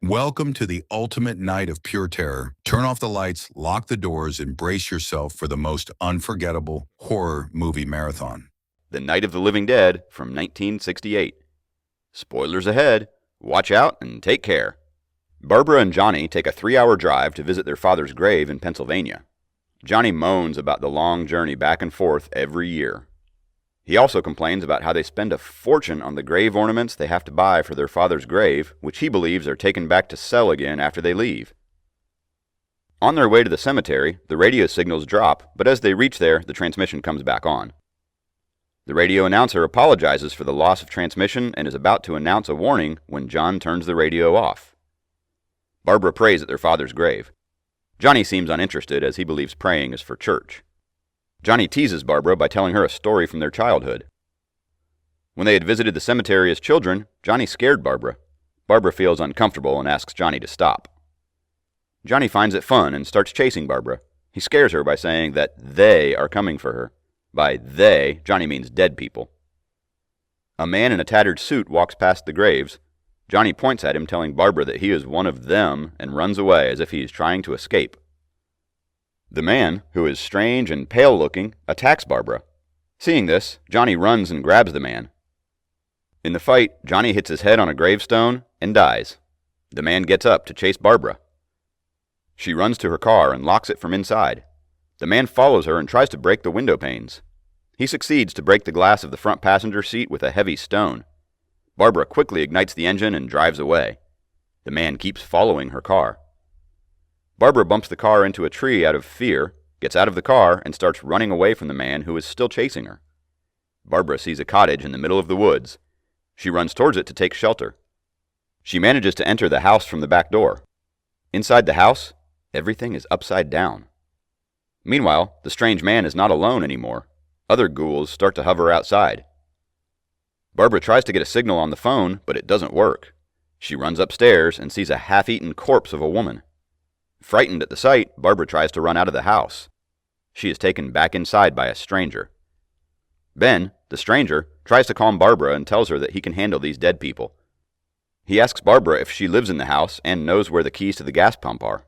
Welcome to the ultimate night of pure terror. Turn off the lights, lock the doors, and brace yourself for the most unforgettable horror movie marathon. The Night of the Living Dead from 1968. Spoilers ahead. Watch out and take care. Barbara and Johnny take a 3-hour drive to visit their father's grave in Pennsylvania. Johnny moans about the long journey back and forth every year. He also complains about how they spend a fortune on the grave ornaments they have to buy for their father's grave, which he believes are taken back to sell again after they leave. On their way to the cemetery, the radio signals drop, but as they reach there, the transmission comes back on. The radio announcer apologizes for the loss of transmission and is about to announce a warning when John turns the radio off. Barbara prays at their father's grave. Johnny seems uninterested as he believes praying is for church. Johnny teases Barbara by telling her a story from their childhood. When they had visited the cemetery as children, Johnny scared Barbara. Barbara feels uncomfortable and asks Johnny to stop. Johnny finds it fun and starts chasing Barbara. He scares her by saying that they are coming for her. By they, Johnny means dead people. A man in a tattered suit walks past the graves. Johnny points at him, telling Barbara that he is one of them, and runs away as if he is trying to escape. The man, who is strange and pale-looking, attacks Barbara. Seeing this, Johnny runs and grabs the man. In the fight, Johnny hits his head on a gravestone and dies. The man gets up to chase Barbara. She runs to her car and locks it from inside. The man follows her and tries to break the window panes. He succeeds to break the glass of the front passenger seat with a heavy stone. Barbara quickly ignites the engine and drives away. The man keeps following her car. Barbara bumps the car into a tree out of fear, gets out of the car, and starts running away from the man who is still chasing her. Barbara sees a cottage in the middle of the woods. She runs towards it to take shelter. She manages to enter the house from the back door. Inside the house, everything is upside down. Meanwhile, the strange man is not alone anymore. Other ghouls start to hover outside. Barbara tries to get a signal on the phone, but it doesn't work. She runs upstairs and sees a half-eaten corpse of a woman. Frightened at the sight, Barbara tries to run out of the house. She is taken back inside by a stranger. Ben, the stranger, tries to calm Barbara and tells her that he can handle these dead people. He asks Barbara if she lives in the house and knows where the keys to the gas pump are.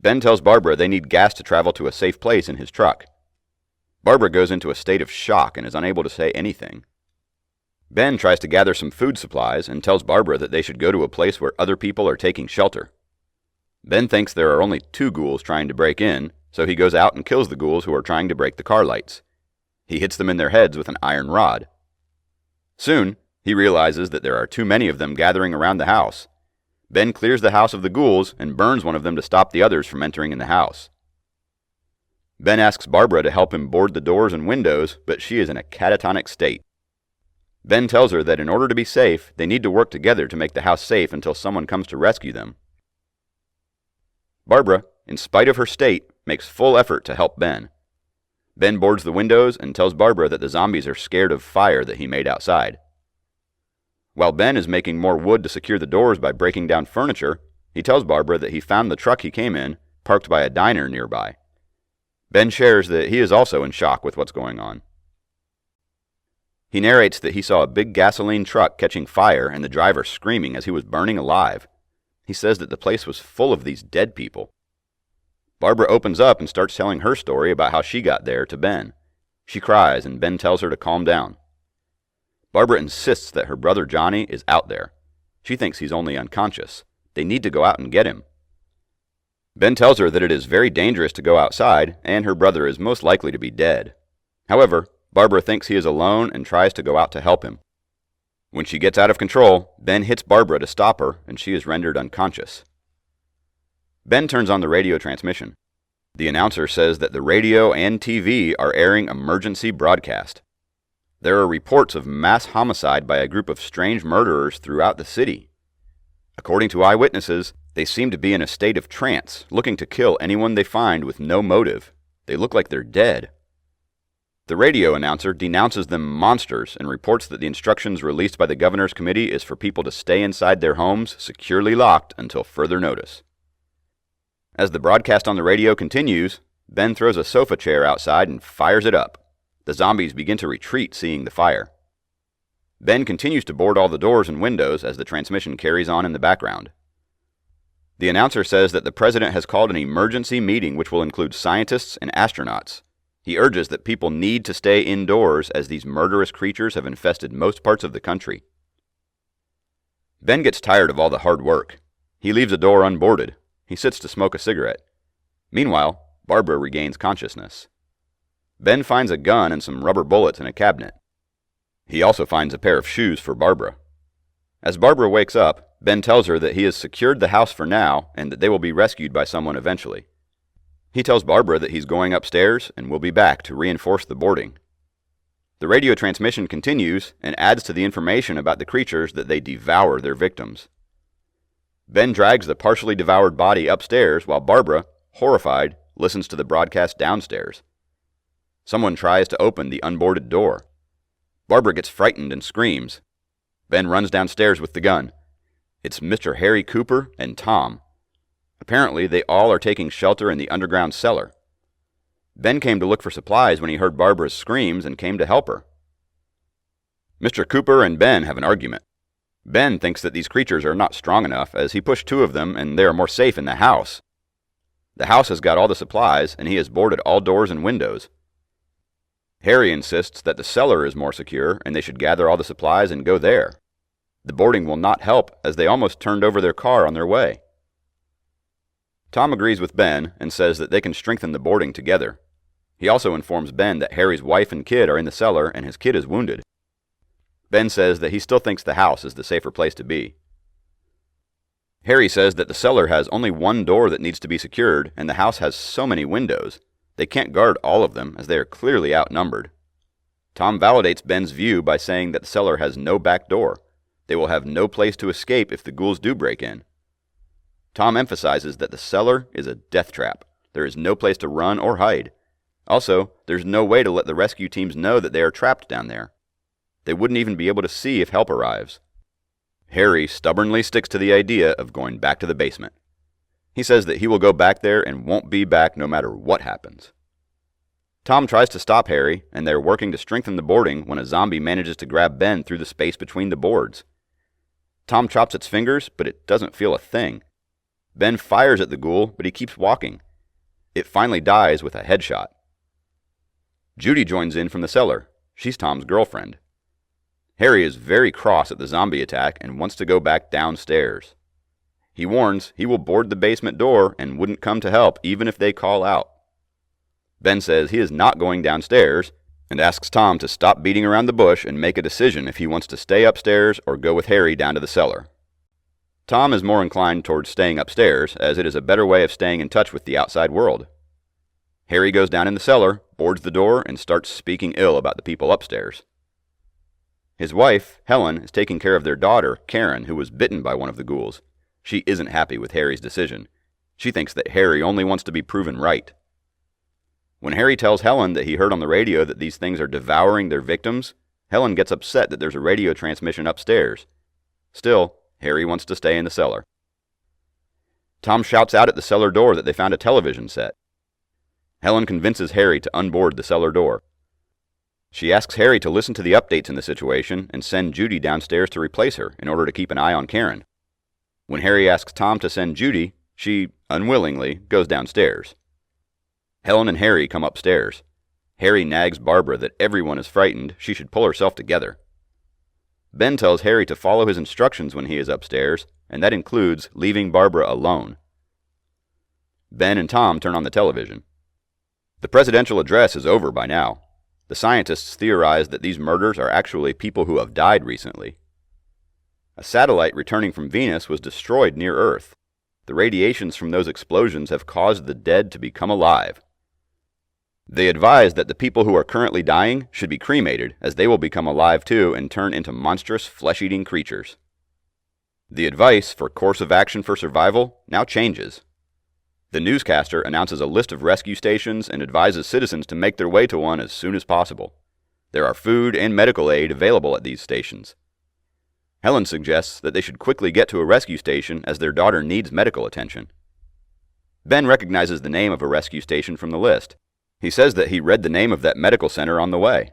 Ben tells Barbara they need gas to travel to a safe place in his truck. Barbara goes into a state of shock and is unable to say anything. Ben tries to gather some food supplies and tells Barbara that they should go to a place where other people are taking shelter. Ben thinks there are only 2 ghouls trying to break in, so he goes out and kills the ghouls who are trying to break the car lights. He hits them in their heads with an iron rod. Soon, he realizes that there are too many of them gathering around the house. Ben clears the house of the ghouls and burns one of them to stop the others from entering in the house. Ben asks Barbara to help him board the doors and windows, but she is in a catatonic state. Ben tells her that in order to be safe, they need to work together to make the house safe until someone comes to rescue them. Barbara, in spite of her state, makes full effort to help Ben. Ben boards the windows and tells Barbara that the zombies are scared of fire that he made outside. While Ben is making more wood to secure the doors by breaking down furniture, he tells Barbara that he found the truck he came in, parked by a diner nearby. Ben shares that he is also in shock with what's going on. He narrates that he saw a big gasoline truck catching fire and the driver screaming as he was burning alive. He says that the place was full of these dead people. Barbara opens up and starts telling her story about how she got there to Ben. She cries and Ben tells her to calm down. Barbara insists that her brother Johnny is out there. She thinks he's only unconscious. They need to go out and get him. Ben tells her that it is very dangerous to go outside and her brother is most likely to be dead. However, Barbara thinks he is alone and tries to go out to help him. When she gets out of control, Ben hits Barbara to stop her, and she is rendered unconscious. Ben turns on the radio transmission. The announcer says that the radio and TV are airing emergency broadcast. There are reports of mass homicide by a group of strange murderers throughout the city. According to eyewitnesses, they seem to be in a state of trance, looking to kill anyone they find with no motive. They look like they're dead. The radio announcer denounces them monsters and reports that the instructions released by the governor's committee is for people to stay inside their homes, securely locked until further notice. As the broadcast on the radio continues, Ben throws a sofa chair outside and fires it up. The zombies begin to retreat, seeing the fire. Ben continues to board all the doors and windows as the transmission carries on in the background. The announcer says that the president has called an emergency meeting which will include scientists and astronauts. He urges that people need to stay indoors as these murderous creatures have infested most parts of the country. Ben gets tired of all the hard work. He leaves the door unboarded. He sits to smoke a cigarette. Meanwhile, Barbara regains consciousness. Ben finds a gun and some rubber bullets in a cabinet. He also finds a pair of shoes for Barbara. As Barbara wakes up, Ben tells her that he has secured the house for now and that they will be rescued by someone eventually. He tells Barbara that he's going upstairs and will be back to reinforce the boarding. The radio transmission continues and adds to the information about the creatures that they devour their victims. Ben drags the partially devoured body upstairs while Barbara, horrified, listens to the broadcast downstairs. Someone tries to open the unboarded door. Barbara gets frightened and screams. Ben runs downstairs with the gun. It's Mr. Harry Cooper and Tom. Apparently, they all are taking shelter in the underground cellar. Ben came to look for supplies when he heard Barbara's screams and came to help her. Mr. Cooper and Ben have an argument. Ben thinks that these creatures are not strong enough as he pushed two of them and they are more safe in the house. The house has got all the supplies and he has boarded all doors and windows. Harry insists that the cellar is more secure and they should gather all the supplies and go there. The boarding will not help as they almost turned over their car on their way. Tom agrees with Ben and says that they can strengthen the boarding together. He also informs Ben that Harry's wife and kid are in the cellar and his kid is wounded. Ben says that he still thinks the house is the safer place to be. Harry says that the cellar has only one door that needs to be secured and the house has so many windows. They can't guard all of them as they are clearly outnumbered. Tom validates Ben's view by saying that the cellar has no back door. They will have no place to escape if the ghouls do break in. Tom emphasizes that the cellar is a death trap. There is no place to run or hide. Also, there's no way to let the rescue teams know that they are trapped down there. They wouldn't even be able to see if help arrives. Harry stubbornly sticks to the idea of going back to the basement. He says that he will go back there and won't be back no matter what happens. Tom tries to stop Harry, and they're working to strengthen the boarding when a zombie manages to grab Ben through the space between the boards. Tom chops its fingers, but it doesn't feel a thing. Ben fires at the ghoul, but he keeps walking. It finally dies with a headshot. Judy joins in from the cellar. She's Tom's girlfriend. Harry is very cross at the zombie attack and wants to go back downstairs. He warns he will board the basement door and wouldn't come to help even if they call out. Ben says he is not going downstairs and asks Tom to stop beating around the bush and make a decision if he wants to stay upstairs or go with Harry down to the cellar. Tom is more inclined towards staying upstairs, as it is a better way of staying in touch with the outside world. Harry goes down in the cellar, boards the door, and starts speaking ill about the people upstairs. His wife, Helen, is taking care of their daughter, Karen, who was bitten by one of the ghouls. She isn't happy with Harry's decision. She thinks that Harry only wants to be proven right. When Harry tells Helen that he heard on the radio that these things are devouring their victims, Helen gets upset that there's a radio transmission upstairs. Still, Harry wants to stay in the cellar. Tom shouts out at the cellar door that they found a television set. Helen convinces Harry to unboard the cellar door. She asks Harry to listen to the updates in the situation and send Judy downstairs to replace her in order to keep an eye on Karen. When Harry asks Tom to send Judy, she, unwillingly, goes downstairs. Helen and Harry come upstairs. Harry nags Barbara that everyone is frightened, she should pull herself together. Ben tells Harry to follow his instructions when he is upstairs, and that includes leaving Barbara alone. Ben and Tom turn on the television. The presidential address is over by now. The scientists theorize that these murders are actually people who have died recently. A satellite returning from Venus was destroyed near Earth. The radiations from those explosions have caused the dead to become alive. They advise that the people who are currently dying should be cremated, as they will become alive too and turn into monstrous flesh-eating creatures. The advice for course of action for survival now changes. The newscaster announces a list of rescue stations and advises citizens to make their way to one as soon as possible. There are food and medical aid available at these stations. Helen suggests that they should quickly get to a rescue station as their daughter needs medical attention. Ben recognizes the name of a rescue station from the list. He says that he read the name of that medical center on the way.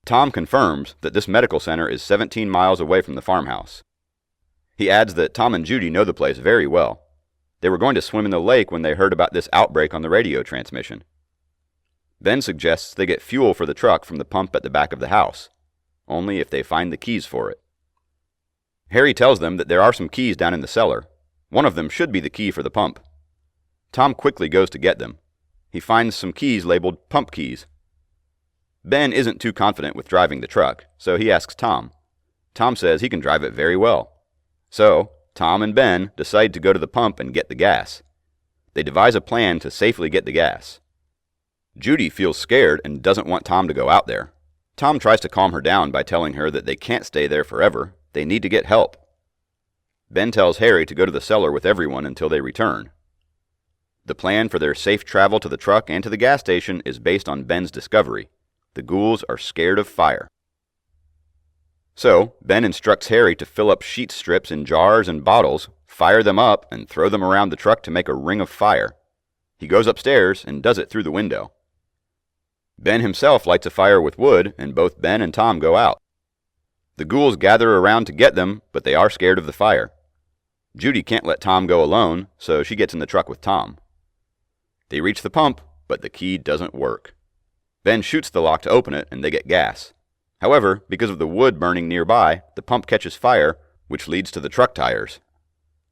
Tom confirms that this medical center is 17 miles away from the farmhouse. He adds that Tom and Judy know the place very well. They were going to swim in the lake when they heard about this outbreak on the radio transmission. Ben suggests they get fuel for the truck from the pump at the back of the house, only if they find the keys for it. Harry tells them that there are some keys down in the cellar. One of them should be the key for the pump. Tom quickly goes to get them. He finds some keys labeled pump keys. Ben isn't too confident with driving the truck, so he asks Tom. Tom says he can drive it very well. So, Tom and Ben decide to go to the pump and get the gas. They devise a plan to safely get the gas. Judy feels scared and doesn't want Tom to go out there. Tom tries to calm her down by telling her that they can't stay there forever. They need to get help. Ben tells Harry to go to the cellar with everyone until they return. The plan for their safe travel to the truck and to the gas station is based on Ben's discovery. The ghouls are scared of fire. So, Ben instructs Harry to fill up sheet strips in jars and bottles, fire them up, and throw them around the truck to make a ring of fire. He goes upstairs and does it through the window. Ben himself lights a fire with wood, and both Ben and Tom go out. The ghouls gather around to get them, but they are scared of the fire. Judy can't let Tom go alone, so she gets in the truck with Tom. They reach the pump, but the key doesn't work. Ben shoots the lock to open it, and they get gas. However, because of the wood burning nearby, the pump catches fire, which leads to the truck tires.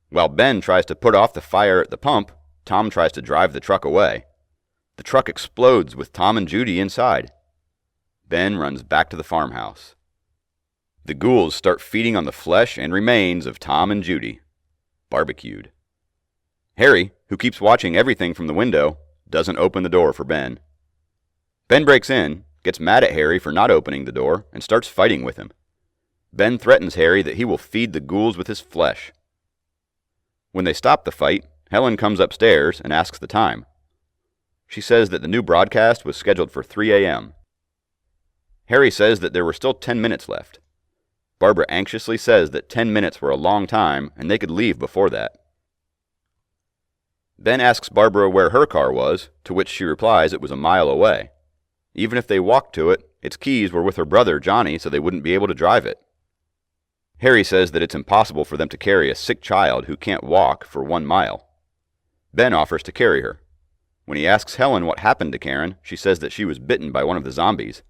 While Ben tries to put off the fire at the pump, Tom tries to drive the truck away. The truck explodes with Tom and Judy inside. Ben runs back to the farmhouse. The ghouls start feeding on the flesh and remains of Tom and Judy, barbecued. Harry, who keeps watching everything from the window, doesn't open the door for Ben. Ben breaks in, gets mad at Harry for not opening the door, and starts fighting with him. Ben threatens Harry that he will feed the ghouls with his flesh. When they stop the fight, Helen comes upstairs and asks the time. She says that the new broadcast was scheduled for 3 a.m. Harry says that there were still 10 minutes left. Barbara anxiously says that 10 minutes were a long time and they could leave before that. Ben asks Barbara where her car was, to which she replies it was a mile away. Even if they walked to it, its keys were with her brother Johnny, so they wouldn't be able to drive it. Harry says that it's impossible for them to carry a sick child who can't walk for 1 mile. Ben offers to carry her. When he asks Helen what happened to Karen, she says that she was bitten by one of the zombies.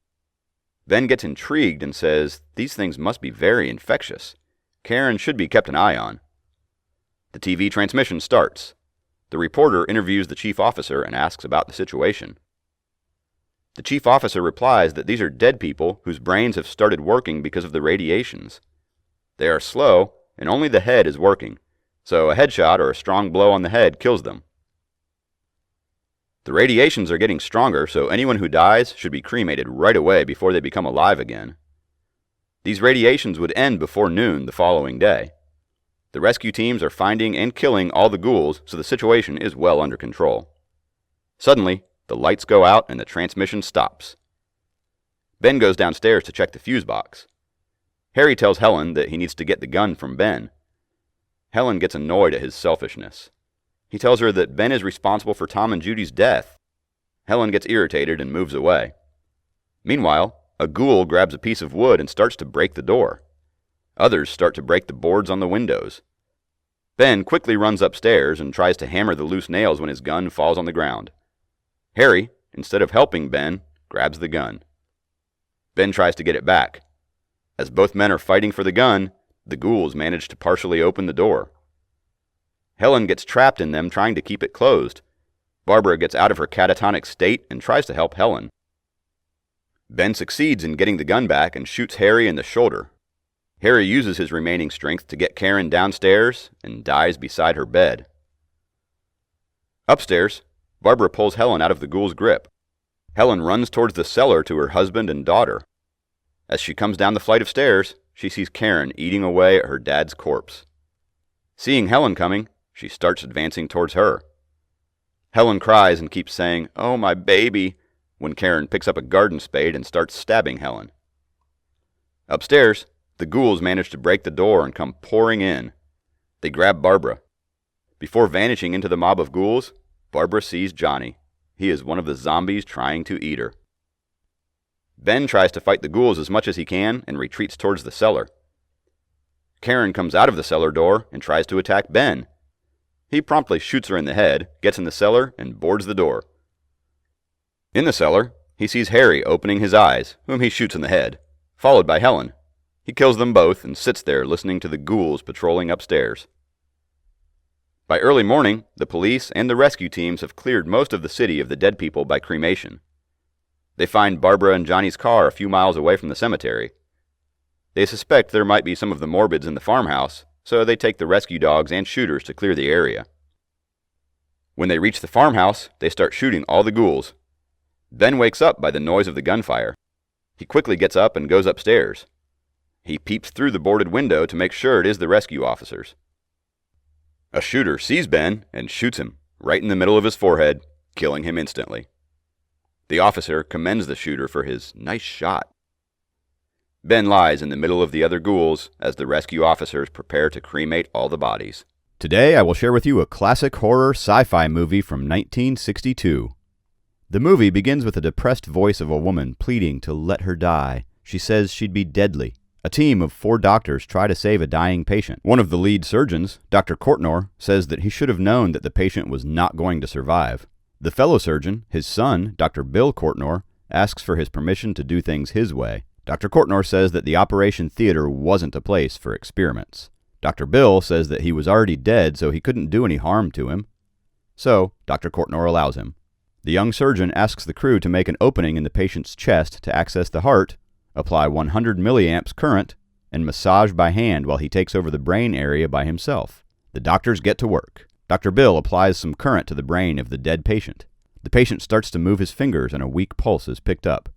Ben gets intrigued and says these things must be very infectious. Karen should be kept an eye on. The TV transmission starts. The reporter interviews the chief officer and asks about the situation. The chief officer replies that these are dead people whose brains have started working because of the radiations. They are slow, and only the head is working, so a headshot or a strong blow on the head kills them. The radiations are getting stronger, so anyone who dies should be cremated right away before they become alive again. These radiations would end before noon the following day. The rescue teams are finding and killing all the ghouls, so the situation is well under control. Suddenly, the lights go out and the transmission stops. Ben goes downstairs to check the fuse box. Harry tells Helen that he needs to get the gun from Ben. Helen gets annoyed at his selfishness. He tells her that Ben is responsible for Tom and Judy's death. Helen gets irritated and moves away. Meanwhile, a ghoul grabs a piece of wood and starts to break the door. Others start to break the boards on the windows. Ben quickly runs upstairs and tries to hammer the loose nails when his gun falls on the ground. Harry, instead of helping Ben, grabs the gun. Ben tries to get it back. As both men are fighting for the gun, the ghouls manage to partially open the door. Helen gets trapped in them trying to keep it closed. Barbara gets out of her catatonic state and tries to help Helen. Ben succeeds in getting the gun back and shoots Harry in the shoulder. Harry uses his remaining strength to get Karen downstairs and dies beside her bed. Upstairs, Barbara pulls Helen out of the ghoul's grip. Helen runs towards the cellar to her husband and daughter. As she comes down the flight of stairs, she sees Karen eating away at her dad's corpse. Seeing Helen coming, she starts advancing towards her. Helen cries and keeps saying, "Oh, my baby," when Karen picks up a garden spade and starts stabbing Helen. Upstairs, the ghouls manage to break the door and come pouring in. They grab Barbara. Before vanishing into the mob of ghouls, Barbara sees Johnny. He is one of the zombies trying to eat her. Ben tries to fight the ghouls as much as he can and retreats towards the cellar. Karen comes out of the cellar door and tries to attack Ben. He promptly shoots her in the head, gets in the cellar, and boards the door. In the cellar, he sees Harry opening his eyes, whom he shoots in the head, followed by Helen. He kills them both and sits there listening to the ghouls patrolling upstairs. By early morning, the police and the rescue teams have cleared most of the city of the dead people by cremation. They find Barbara and Johnny's car a few miles away from the cemetery. They suspect there might be some of the Morbids in the farmhouse, so they take the rescue dogs and shooters to clear the area. When they reach the farmhouse, they start shooting all the ghouls. Ben wakes up by the noise of the gunfire. He quickly gets up and goes upstairs. He peeps through the boarded window to make sure it is the rescue officers. A shooter sees Ben and shoots him right in the middle of his forehead, killing him instantly. The officer commends the shooter for his nice shot. Ben lies in the middle of the other ghouls as the rescue officers prepare to cremate all the bodies. Today I will share with you a classic horror sci-fi movie from 1962. The movie begins with a depressed voice of a woman pleading to let her die. She says she'd be deadly. A team of 4 doctors try to save a dying patient. One of the lead surgeons, Dr. Courtnor, says that he should have known that the patient was not going to survive. The fellow surgeon, his son, Dr. Bill Courtnor, asks for his permission to do things his way. Dr. Courtnor says that the operation theater wasn't a place for experiments. Dr. Bill says that he was already dead, so he couldn't do any harm to him. So, Dr. Courtnor allows him. The young surgeon asks the crew to make an opening in the patient's chest to access the heart, apply 100 milliamps current, and massage by hand while he takes over the brain area by himself. The doctors get to work. Dr. Bill applies some current to the brain of the dead patient. The patient starts to move his fingers and a weak pulse is picked up.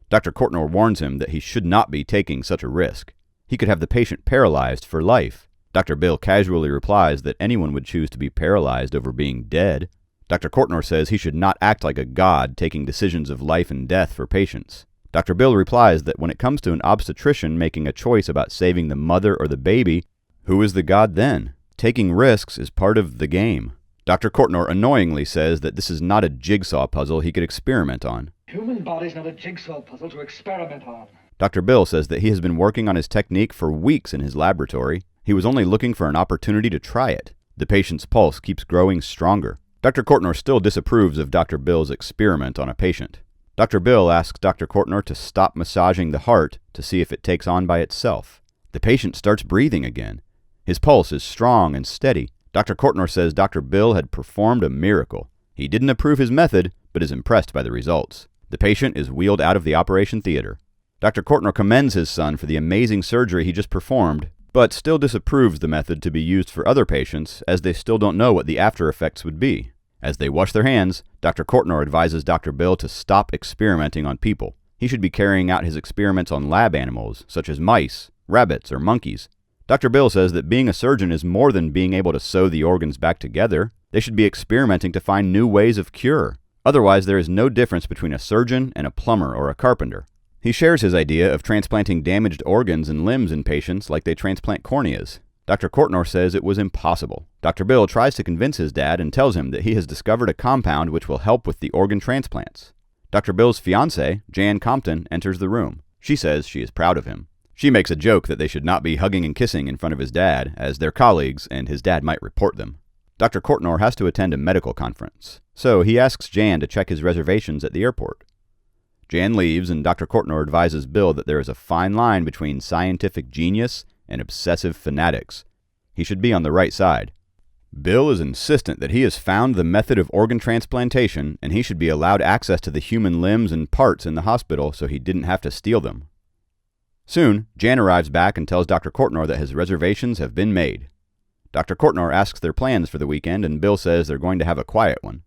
Dr. Courtnor warns him that he should not be taking such a risk. He could have the patient paralyzed for life. Dr. Bill casually replies that anyone would choose to be paralyzed over being dead. Dr. Courtnor says he should not act like a god taking decisions of life and death for patients. Dr. Bill replies that when it comes to an obstetrician making a choice about saving the mother or the baby, who is the god then? Taking risks is part of the game. Dr. Courtnor annoyingly says that this is not a jigsaw puzzle he could experiment on. Human body's not a jigsaw puzzle to experiment on. Dr. Bill says that he has been working on his technique for weeks in his laboratory. He was only looking for an opportunity to try it. The patient's pulse keeps growing stronger. Dr. Courtnor still disapproves of Dr. Bill's experiment on a patient. Dr. Bill asks Dr. Courtnor to stop massaging the heart to see if it takes on by itself. The patient starts breathing again. His pulse is strong and steady. Dr. Courtnor says Dr. Bill had performed a miracle. He didn't approve his method, but is impressed by the results. The patient is wheeled out of the operation theater. Dr. Courtnor commends his son for the amazing surgery he just performed, but still disapproves the method to be used for other patients, as they still don't know what the after effects would be. As they wash their hands, Dr. Courtnor advises Dr. Bill to stop experimenting on people. He should be carrying out his experiments on lab animals, such as mice, rabbits, or monkeys. Dr. Bill says that being a surgeon is more than being able to sew the organs back together. They should be experimenting to find new ways of cure. Otherwise, there is no difference between a surgeon and a plumber or a carpenter. He shares his idea of transplanting damaged organs and limbs in patients like they transplant corneas. Dr. Courtnor says it was impossible. Dr. Bill tries to convince his dad and tells him that he has discovered a compound which will help with the organ transplants. Dr. Bill's fiancée, Jan Compton, enters the room. She says she is proud of him. She makes a joke that they should not be hugging and kissing in front of his dad, as they're colleagues and his dad might report them. Dr. Courtnor has to attend a medical conference, so he asks Jan to check his reservations at the airport. Jan leaves, and Dr. Courtnor advises Bill that there is a fine line between scientific genius and obsessive fanatics. He should be on the right side. Bill is insistent that he has found the method of organ transplantation, and he should be allowed access to the human limbs and parts in the hospital so he didn't have to steal them. Soon, Jan arrives back and tells Dr. Courtnor that his reservations have been made. Dr. Courtnor asks their plans for the weekend, and Bill says they're going to have a quiet one.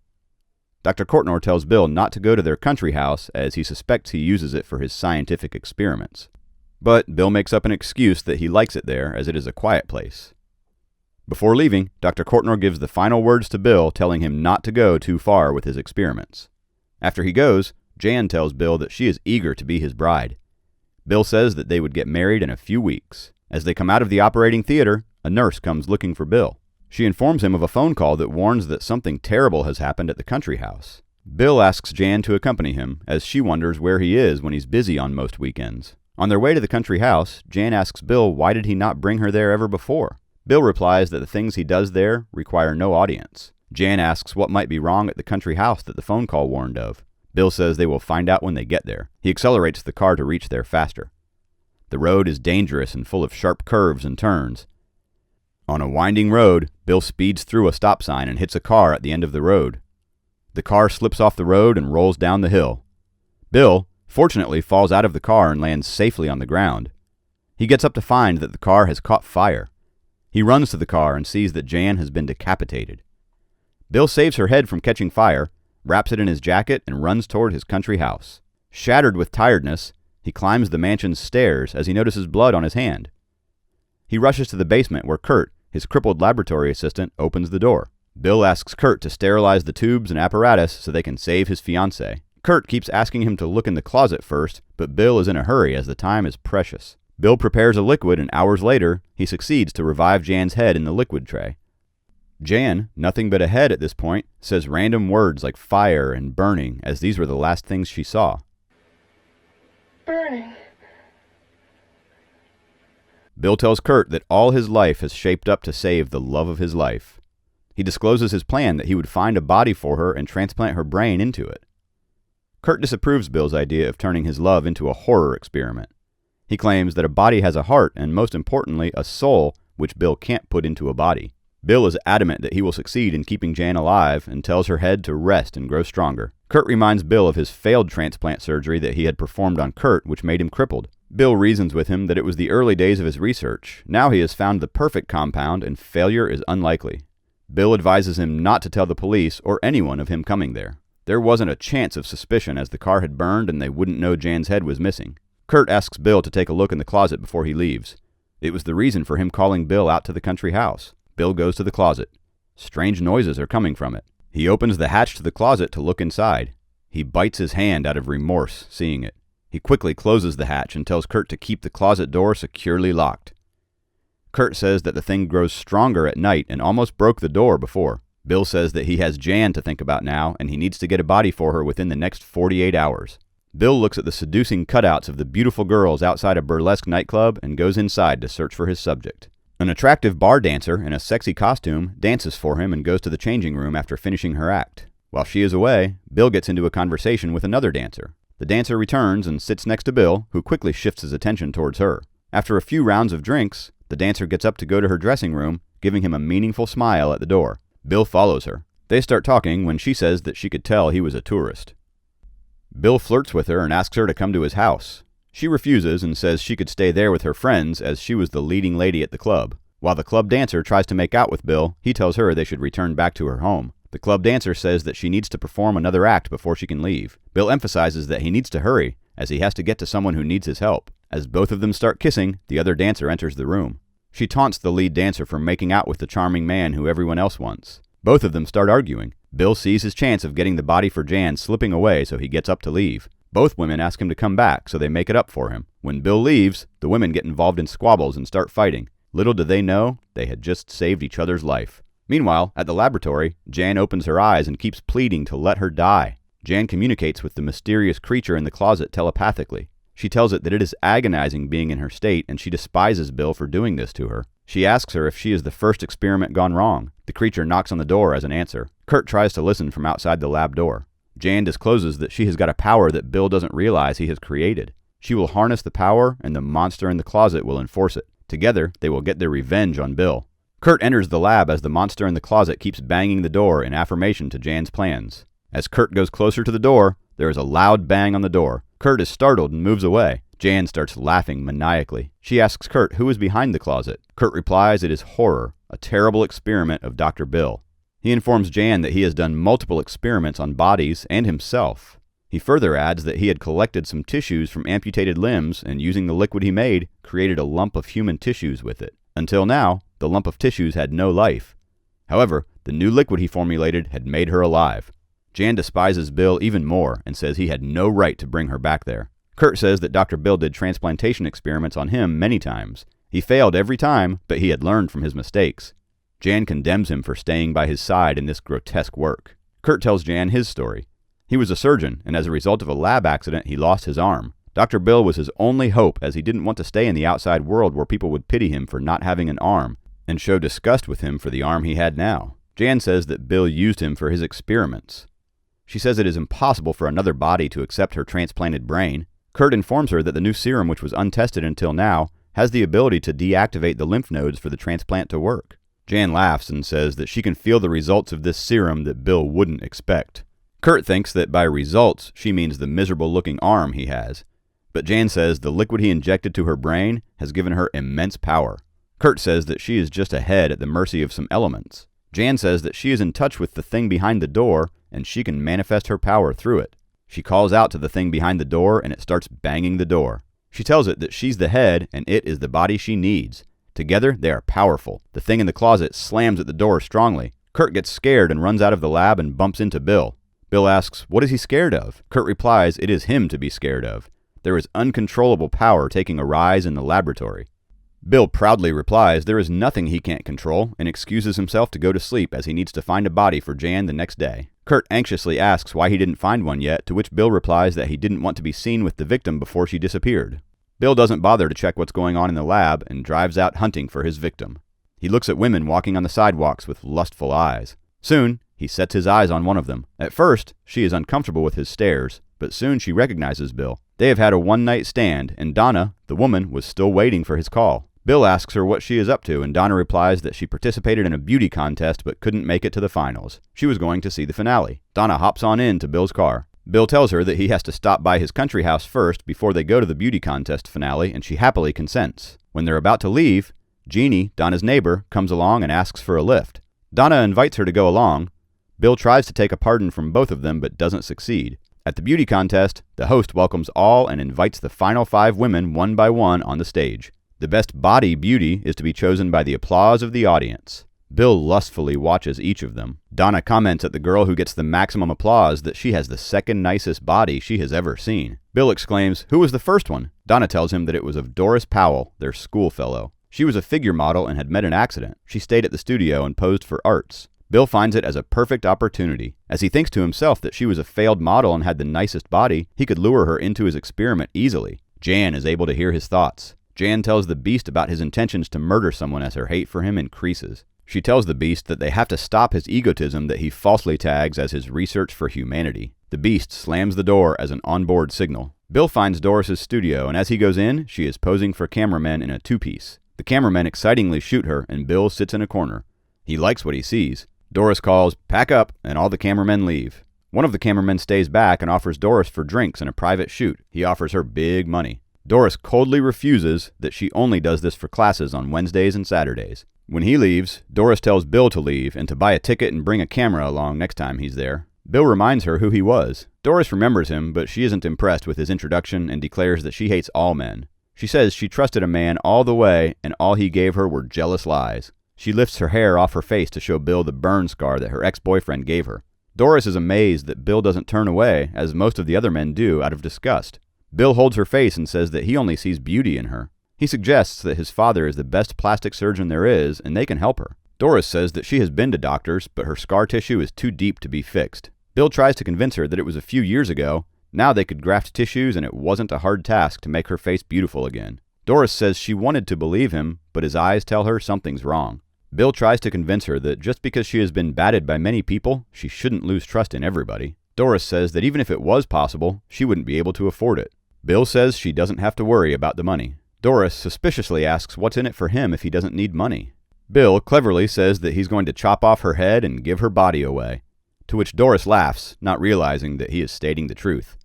Dr. Courtnor tells Bill not to go to their country house, as he suspects he uses it for his scientific experiments. But Bill makes up an excuse that he likes it there, as it is a quiet place. Before leaving, Dr. Courtnor gives the final words to Bill, telling him not to go too far with his experiments. After he goes, Jan tells Bill that she is eager to be his bride. Bill says that they would get married in a few weeks. As they come out of the operating theater, a nurse comes looking for Bill. She informs him of a phone call that warns that something terrible has happened at the country house. Bill asks Jan to accompany him, as she wonders where he is when he's busy on most weekends. On their way to the country house, Jan asks Bill why did he not bring her there ever before. Bill replies that the things he does there require no audience. Jan asks what might be wrong at the country house that the phone call warned of. Bill says they will find out when they get there. He accelerates the car to reach there faster. The road is dangerous and full of sharp curves and turns. On a winding road, Bill speeds through a stop sign and hits a car at the end of the road. The car slips off the road and rolls down the hill. Bill, fortunately, falls out of the car and lands safely on the ground. He gets up to find that the car has caught fire. He runs to the car and sees that Jan has been decapitated. Bill saves her head from catching fire, wraps it in his jacket, and runs toward his country house. Shattered with tiredness, he climbs the mansion's stairs as he notices blood on his hand. He rushes to the basement where Kurt, his crippled laboratory assistant, opens the door. Bill asks Kurt to sterilize the tubes and apparatus so they can save his fiancée. Kurt keeps asking him to look in the closet first, but Bill is in a hurry as the time is precious. Bill prepares a liquid, and hours later, he succeeds to revive Jan's head in the liquid tray. Jan, nothing but a head at this point, says random words like fire and burning, as these were the last things she saw. Burning. Bill tells Kurt that all his life has shaped up to save the love of his life. He discloses his plan that he would find a body for her and transplant her brain into it. Kurt disapproves Bill's idea of turning his love into a horror experiment. He claims that a body has a heart and, most importantly, a soul, which Bill can't put into a body. Bill is adamant that he will succeed in keeping Jan alive and tells her head to rest and grow stronger. Kurt reminds Bill of his failed transplant surgery that he had performed on Kurt, which made him crippled. Bill reasons with him that it was the early days of his research. Now he has found the perfect compound and failure is unlikely. Bill advises him not to tell the police or anyone of him coming there. There wasn't a chance of suspicion as the car had burned and they wouldn't know Jan's head was missing. Kurt asks Bill to take a look in the closet before he leaves. It was the reason for him calling Bill out to the country house. Bill goes to the closet. Strange noises are coming from it. He opens the hatch to the closet to look inside. He bites his hand out of remorse, seeing it. He quickly closes the hatch and tells Kurt to keep the closet door securely locked. Kurt says that the thing grows stronger at night and almost broke the door before. Bill says that he has Jan to think about now and he needs to get a body for her within the next 48 hours. Bill looks at the seducing cutouts of the beautiful girls outside a burlesque nightclub and goes inside to search for his subject. An attractive bar dancer in a sexy costume dances for him and goes to the changing room after finishing her act. While she is away, Bill gets into a conversation with another dancer. The dancer returns and sits next to Bill, who quickly shifts his attention towards her. After a few rounds of drinks, the dancer gets up to go to her dressing room, giving him a meaningful smile at the door. Bill follows her. They start talking when she says that she could tell he was a tourist. Bill flirts with her and asks her to come to his house. She refuses and says she could stay there with her friends as she was the leading lady at the club. While the club dancer tries to make out with Bill, he tells her they should return back to her home. The club dancer says that she needs to perform another act before she can leave. Bill emphasizes that he needs to hurry, as he has to get to someone who needs his help. As both of them start kissing, the other dancer enters the room. She taunts the lead dancer for making out with the charming man who everyone else wants. Both of them start arguing. Bill sees his chance of getting the body for Jan slipping away, so he gets up to leave. Both women ask him to come back, so they make it up for him. When Bill leaves, the women get involved in squabbles and start fighting. Little do they know, they had just saved each other's life. Meanwhile, at the laboratory, Jan opens her eyes and keeps pleading to let her die. Jan communicates with the mysterious creature in the closet telepathically. She tells it that it is agonizing being in her state, and she despises Bill for doing this to her. She asks her if she is the first experiment gone wrong. The creature knocks on the door as an answer. Kurt tries to listen from outside the lab door. Jan discloses that she has got a power that Bill doesn't realize he has created. She will harness the power, and the monster in the closet will enforce it. Together, they will get their revenge on Bill. Kurt enters the lab as the monster in the closet keeps banging the door in affirmation to Jan's plans. As Kurt goes closer to the door, there is a loud bang on the door. Kurt is startled and moves away. Jan starts laughing maniacally. She asks Kurt who is behind the closet. Kurt replies it is horror, a terrible experiment of Dr. Bill. He informs Jan that he has done multiple experiments on bodies and himself. He further adds that he had collected some tissues from amputated limbs and using the liquid he made, created a lump of human tissues with it. Until now, the lump of tissues had no life. However, the new liquid he formulated had made her alive. Jan despises Bill even more and says he had no right to bring her back there. Kurt says that Dr. Bill did transplantation experiments on him many times. He failed every time, but he had learned from his mistakes. Jan condemns him for staying by his side in this grotesque work. Kurt tells Jan his story. He was a surgeon, and as a result of a lab accident, he lost his arm. Dr. Bill was his only hope, as he didn't want to stay in the outside world where people would pity him for not having an arm, and show disgust with him for the arm he had now. Jan says that Bill used him for his experiments. She says it is impossible for another body to accept her transplanted brain. Kurt informs her that the new serum, which was untested until now, has the ability to deactivate the lymph nodes for the transplant to work. Jan laughs and says that she can feel the results of this serum that Bill wouldn't expect. Kurt thinks that by results, she means the miserable-looking arm he has. But Jan says the liquid he injected to her brain has given her immense power. Kurt says that she is just a head at the mercy of some elements. Jan says that she is in touch with the thing behind the door, and she can manifest her power through it. She calls out to the thing behind the door, and it starts banging the door. She tells it that she's the head, and it is the body she needs. Together, they are powerful. The thing in the closet slams at the door strongly. Kurt gets scared and runs out of the lab and bumps into Bill. Bill asks, what is he scared of? Kurt replies, it is him to be scared of. There is uncontrollable power taking a rise in the laboratory. Bill proudly replies there is nothing he can't control and excuses himself to go to sleep as he needs to find a body for Jan the next day. Kurt anxiously asks why he didn't find one yet, to which Bill replies that he didn't want to be seen with the victim before she disappeared. Bill doesn't bother to check what's going on in the lab and drives out hunting for his victim. He looks at women walking on the sidewalks with lustful eyes. Soon, he sets his eyes on one of them. At first, she is uncomfortable with his stares, but soon she recognizes Bill. They have had a one-night stand, and Donna, the woman, was still waiting for his call. Bill asks her what she is up to, and Donna replies that she participated in a beauty contest but couldn't make it to the finals. She was going to see the finale. Donna hops on in to Bill's car. Bill tells her that he has to stop by his country house first before they go to the beauty contest finale, and she happily consents. When they're about to leave, Jeannie, Donna's neighbor, comes along and asks for a lift. Donna invites her to go along. Bill tries to take a pardon from both of them but doesn't succeed. At the beauty contest, the host welcomes all and invites the final 5 women one by one on the stage. The best body beauty is to be chosen by the applause of the audience. Bill lustfully watches each of them. Donna comments at the girl who gets the maximum applause that she has the second nicest body she has ever seen. Bill exclaims, "Who was the first one?" Donna tells him that it was of Doris Powell, their schoolfellow. She was a figure model and had met an accident. She stayed at the studio and posed for arts. Bill finds it as a perfect opportunity. As he thinks to himself that she was a failed model and had the nicest body, he could lure her into his experiment easily. Jan is able to hear his thoughts. Jan tells the Beast about his intentions to murder someone as her hate for him increases. She tells the Beast that they have to stop his egotism that he falsely tags as his research for humanity. The Beast slams the door as an onboard signal. Bill finds Doris's studio, and as he goes in, she is posing for cameramen in a 2-piece. The cameramen excitingly shoot her, and Bill sits in a corner. He likes what he sees. Doris calls, "Pack up," and all the cameramen leave. One of the cameramen stays back and offers Doris for drinks and a private shoot. He offers her big money. Doris coldly refuses that she only does this for classes on Wednesdays and Saturdays. When he leaves, Doris tells Bill to leave and to buy a ticket and bring a camera along next time he's there. Bill reminds her who he was. Doris remembers him, but she isn't impressed with his introduction and declares that she hates all men. She says she trusted a man all the way, and all he gave her were jealous lies. She lifts her hair off her face to show Bill the burn scar that her ex-boyfriend gave her. Doris is amazed that Bill doesn't turn away, as most of the other men do, out of disgust. Bill holds her face and says that he only sees beauty in her. He suggests that his father is the best plastic surgeon there is, and they can help her. Doris says that she has been to doctors, but her scar tissue is too deep to be fixed. Bill tries to convince her that it was a few years ago. Now they could graft tissues, and it wasn't a hard task to make her face beautiful again. Doris says she wanted to believe him, but his eyes tell her something's wrong. Bill tries to convince her that just because she has been batted by many people, she shouldn't lose trust in everybody. Doris says that even if it was possible, she wouldn't be able to afford it. Bill says she doesn't have to worry about the money. Doris suspiciously asks what's in it for him if he doesn't need money. Bill cleverly says that he's going to chop off her head and give her body away, to which Doris laughs, not realizing that he is stating the truth.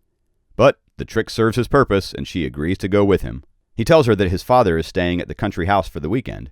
But the trick serves his purpose, and she agrees to go with him. He tells her that his father is staying at the country house for the weekend.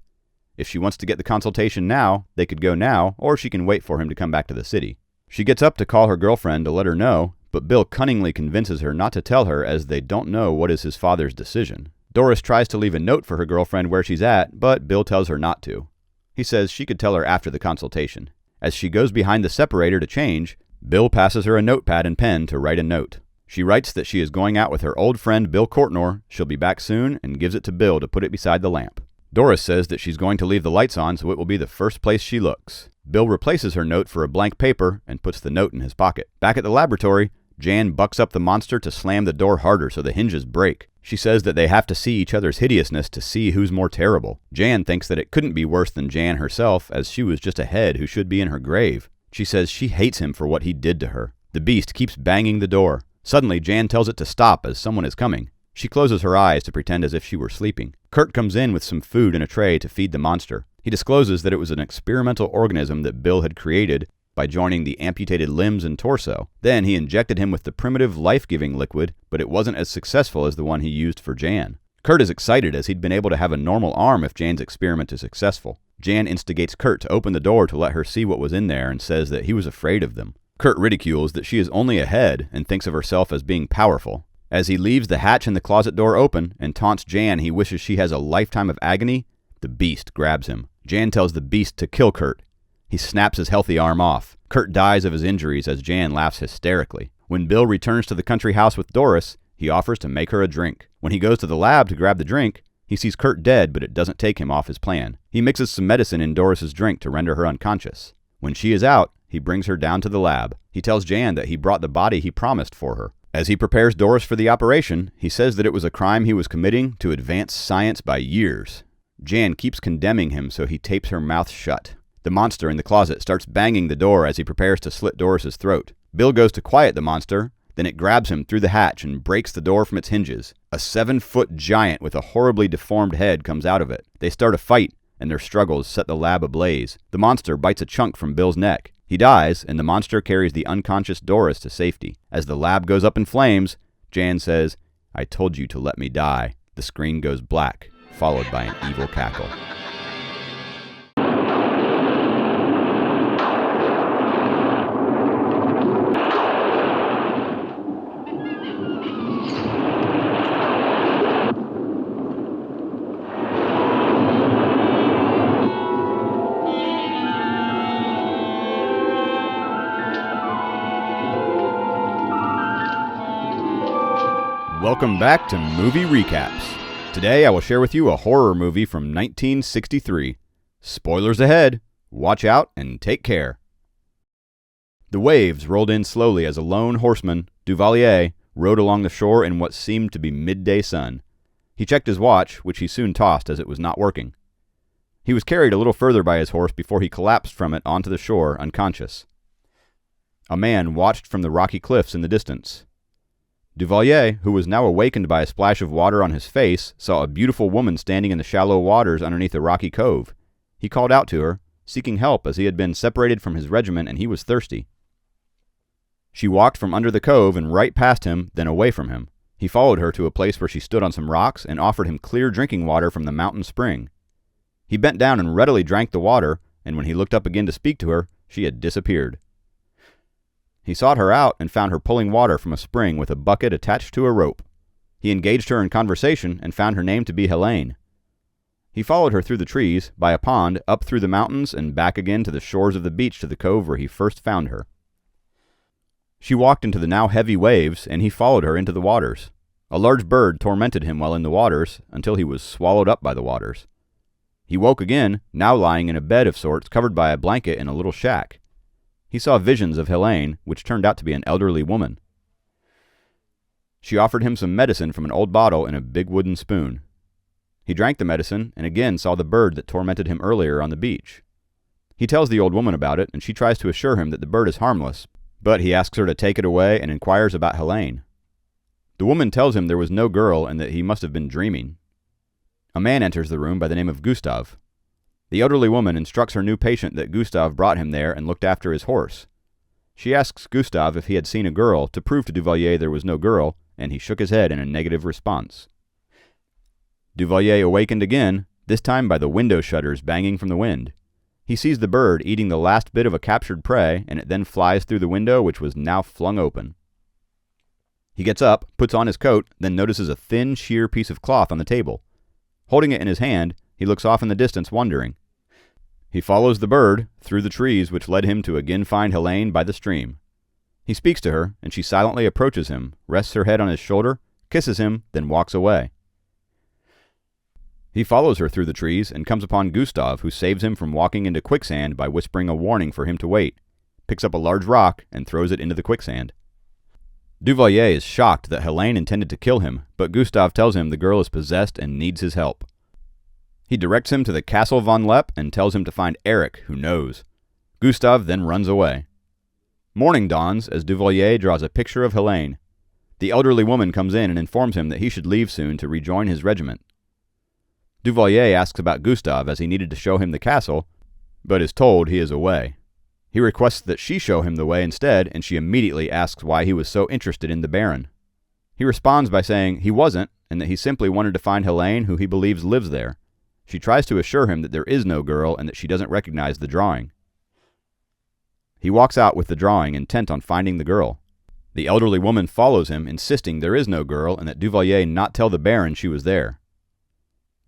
If she wants to get the consultation now, they could go now, or she can wait for him to come back to the city. She gets up to call her girlfriend to let her know, but Bill cunningly convinces her not to tell her as they don't know what is his father's decision. Doris tries to leave a note for her girlfriend where she's at, but Bill tells her not to. He says she could tell her after the consultation. As she goes behind the separator to change, Bill passes her a notepad and pen to write a note. She writes that she is going out with her old friend Bill Courtnor, she'll be back soon, and gives it to Bill to put it beside the lamp. Doris says that she's going to leave the lights on so it will be the first place she looks. Bill replaces her note for a blank paper and puts the note in his pocket. Back at the laboratory, Jan bucks up the monster to slam the door harder so the hinges break. She says that they have to see each other's hideousness to see who's more terrible. Jan thinks that it couldn't be worse than Jan herself, as she was just a head who should be in her grave. She says she hates him for what he did to her. The beast keeps banging the door. Suddenly, Jan tells it to stop as someone is coming. She closes her eyes to pretend as if she were sleeping. Kurt comes in with some food in a tray to feed the monster. He discloses that it was an experimental organism that Bill had created by joining the amputated limbs and torso. Then he injected him with the primitive life-giving liquid, but it wasn't as successful as the one he used for Jan. Kurt is excited as he'd been able to have a normal arm if Jan's experiment is successful. Jan instigates Kurt to open the door to let her see what was in there and says that he was afraid of them. Kurt ridicules that she is only a head and thinks of herself as being powerful. As he leaves the hatch in the closet door open and taunts Jan he wishes she has a lifetime of agony, the beast grabs him. Jan tells the beast to kill Kurt. He snaps his healthy arm off. Kurt dies of his injuries as Jan laughs hysterically. When Bill returns to the country house with Doris, he offers to make her a drink. When he goes to the lab to grab the drink, he sees Kurt dead, but it doesn't take him off his plan. He mixes some medicine in Doris's drink to render her unconscious. When she is out, he brings her down to the lab. He tells Jan that he brought the body he promised for her. As he prepares Doris for the operation, he says that it was a crime he was committing to advance science by years. Jan keeps condemning him, so he tapes her mouth shut. The monster in the closet starts banging the door as he prepares to slit Doris's throat. Bill goes to quiet the monster, then it grabs him through the hatch and breaks the door from its hinges. A 7-foot giant with a horribly deformed head comes out of it. They start a fight, and their struggles set the lab ablaze. The monster bites a chunk from Bill's neck. He dies, and the monster carries the unconscious Doris to safety. As the lab goes up in flames, Jan says, "I told you to let me die." The screen goes black, followed by an evil cackle. Welcome back to Movie Recaps. Today I will share with you a horror movie from 1963. Spoilers ahead. Watch out and take care. The waves rolled in slowly as a lone horseman, Duvalier, rode along the shore in what seemed to be midday sun. He checked his watch, which he soon tossed as it was not working. He was carried a little further by his horse before he collapsed from it onto the shore, unconscious. A man watched from the rocky cliffs in the distance. Duvalier, who was now awakened by a splash of water on his face, saw a beautiful woman standing in the shallow waters underneath a rocky cove. He called out to her, seeking help as he had been separated from his regiment and he was thirsty. She walked from under the cove and right past him, then away from him. He followed her to a place where she stood on some rocks and offered him clear drinking water from the mountain spring. He bent down and readily drank the water, and when he looked up again to speak to her, she had disappeared. He sought her out and found her pulling water from a spring with a bucket attached to a rope. He engaged her in conversation and found her name to be Helene. He followed her through the trees, by a pond, up through the mountains, and back again to the shores of the beach to the cove where he first found her. She walked into the now heavy waves, and he followed her into the waters. A large bird tormented him while in the waters, until he was swallowed up by the waters. He woke again, now lying in a bed of sorts covered by a blanket in a little shack. He saw visions of Helene, which turned out to be an elderly woman. She offered him some medicine from an old bottle in a big wooden spoon. He drank the medicine and again saw the bird that tormented him earlier on the beach. He tells the old woman about it, and she tries to assure him that the bird is harmless, but he asks her to take it away and inquires about Helene. The woman tells him there was no girl and that he must have been dreaming. A man enters the room by the name of Gustav. The elderly woman instructs her new patient that Gustav brought him there and looked after his horse. She asks Gustav if he had seen a girl to prove to Duvalier there was no girl, and he shook his head in a negative response. Duvalier awakened again, this time by the window shutters banging from the wind. He sees the bird eating the last bit of a captured prey, and it then flies through the window, which was now flung open. He gets up, puts on his coat, then notices a thin, sheer piece of cloth on the table. Holding it in his hand, he looks off in the distance, wondering. He follows the bird through the trees, which led him to again find Helene by the stream. He speaks to her, and she silently approaches him, rests her head on his shoulder, kisses him, then walks away. He follows her through the trees and comes upon Gustav, who saves him from walking into quicksand by whispering a warning for him to wait, picks up a large rock, and throws it into the quicksand. Duvalier is shocked that Helene intended to kill him, but Gustav tells him the girl is possessed and needs his help. He directs him to the Castle von Lepp and tells him to find Eric, who knows. Gustav then runs away. Morning dawns as Duvalier draws a picture of Helene. The elderly woman comes in and informs him that he should leave soon to rejoin his regiment. Duvalier asks about Gustav as he needed to show him the castle, but is told he is away. He requests that she show him the way instead, and she immediately asks why he was so interested in the Baron. He responds by saying he wasn't, and that he simply wanted to find Helene, who he believes lives there. She tries to assure him that there is no girl and that she doesn't recognize the drawing. He walks out with the drawing, intent on finding the girl. The elderly woman follows him, insisting there is no girl and that Duvalier not tell the Baron she was there.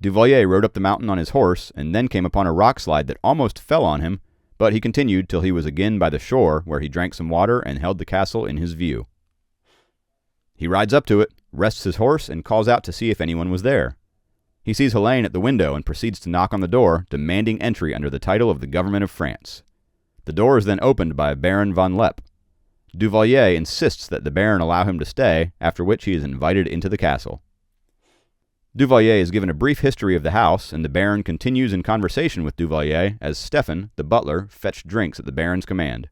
Duvalier rode up the mountain on his horse and then came upon a rock slide that almost fell on him, but he continued till he was again by the shore, where he drank some water and held the castle in his view. He rides up to it, rests his horse, and calls out to see if anyone was there. He sees Helene at the window and proceeds to knock on the door, demanding entry under the title of the government of France. The door is then opened by Baron von Lepp. Duvalier insists that the Baron allow him to stay, after which he is invited into the castle. Duvalier is given a brief history of the house, and the Baron continues in conversation with Duvalier as Stefan, the butler, fetched drinks at the Baron's command.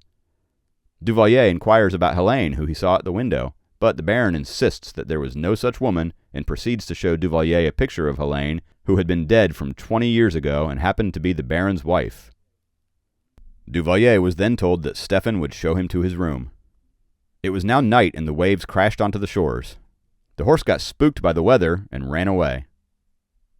Duvalier inquires about Helene, who he saw at the window, but the Baron insists that there was no such woman and proceeds to show Duvalier a picture of Helene, who had been dead from 20 years ago and happened to be the Baron's wife. Duvalier was then told that Stefan would show him to his room. It was now night and the waves crashed onto the shores. The horse got spooked by the weather and ran away.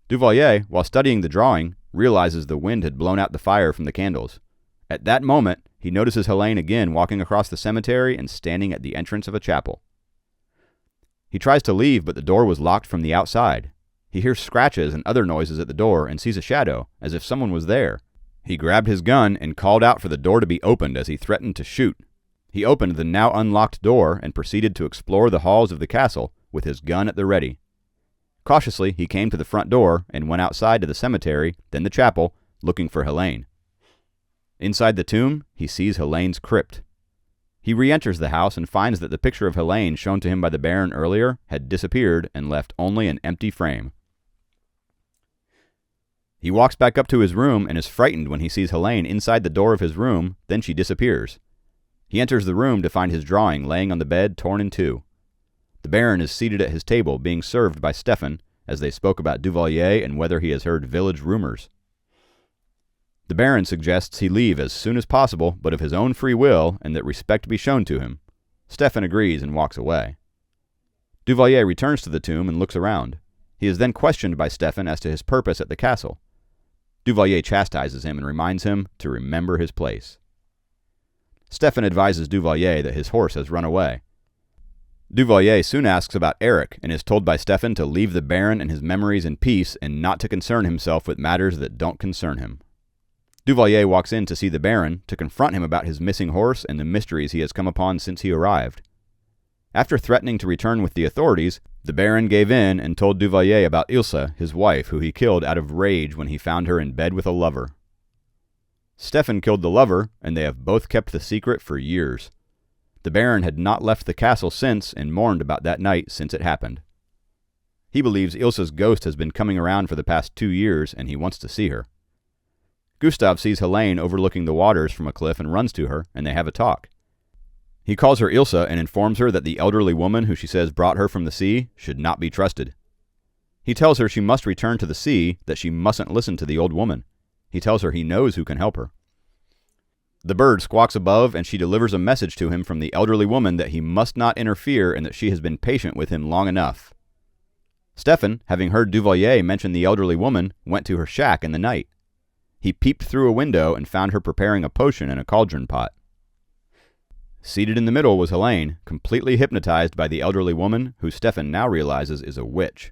Duvalier, while studying the drawing, realizes the wind had blown out the fire from the candles. At that moment, he notices Helene again walking across the cemetery and standing at the entrance of a chapel. He tries to leave, but the door was locked from the outside. He hears scratches and other noises at the door and sees a shadow, as if someone was there. He grabbed his gun and called out for the door to be opened as he threatened to shoot. He opened the now unlocked door and proceeded to explore the halls of the castle with his gun at the ready. Cautiously, he came to the front door and went outside to the cemetery, then the chapel, looking for Helene. Inside the tomb, he sees Helene's crypt. He re-enters the house and finds that the picture of Helene shown to him by the Baron earlier had disappeared and left only an empty frame. He walks back up to his room and is frightened when he sees Helene inside the door of his room, then she disappears. He enters the room to find his drawing laying on the bed, torn in two. The Baron is seated at his table, being served by Stefan, as they spoke about Duvalier and whether he has heard village rumors. The Baron suggests he leave as soon as possible, but of his own free will, and that respect be shown to him. Stefan agrees and walks away. Duvalier returns to the tomb and looks around. He is then questioned by Stefan as to his purpose at the castle. Duvalier chastises him and reminds him to remember his place. Stefan advises Duvalier that his horse has run away. Duvalier soon asks about Eric and is told by Stefan to leave the Baron and his memories in peace and not to concern himself with matters that don't concern him. Duvalier walks in to see the Baron to confront him about his missing horse and the mysteries he has come upon since he arrived. After threatening to return with the authorities, the Baron gave in and told Duvalier about Ilse, his wife, who he killed out of rage when he found her in bed with a lover. Stefan killed the lover, and they have both kept the secret for years. The Baron had not left the castle since and mourned about that night since it happened. He believes Ilse's ghost has been coming around for the past 2 years, and he wants to see her. Gustav sees Helene overlooking the waters from a cliff and runs to her, and they have a talk. He calls her Ilse and informs her that the elderly woman who she says brought her from the sea should not be trusted. He tells her she must return to the sea, that she mustn't listen to the old woman. He tells her he knows who can help her. The bird squawks above, and she delivers a message to him from the elderly woman that he must not interfere and that she has been patient with him long enough. Stefan, having heard Duvalier mention the elderly woman, went to her shack in the night. He peeped through a window and found her preparing a potion in a cauldron pot. Seated in the middle was Helene, completely hypnotized by the elderly woman, who Stefan now realizes is a witch.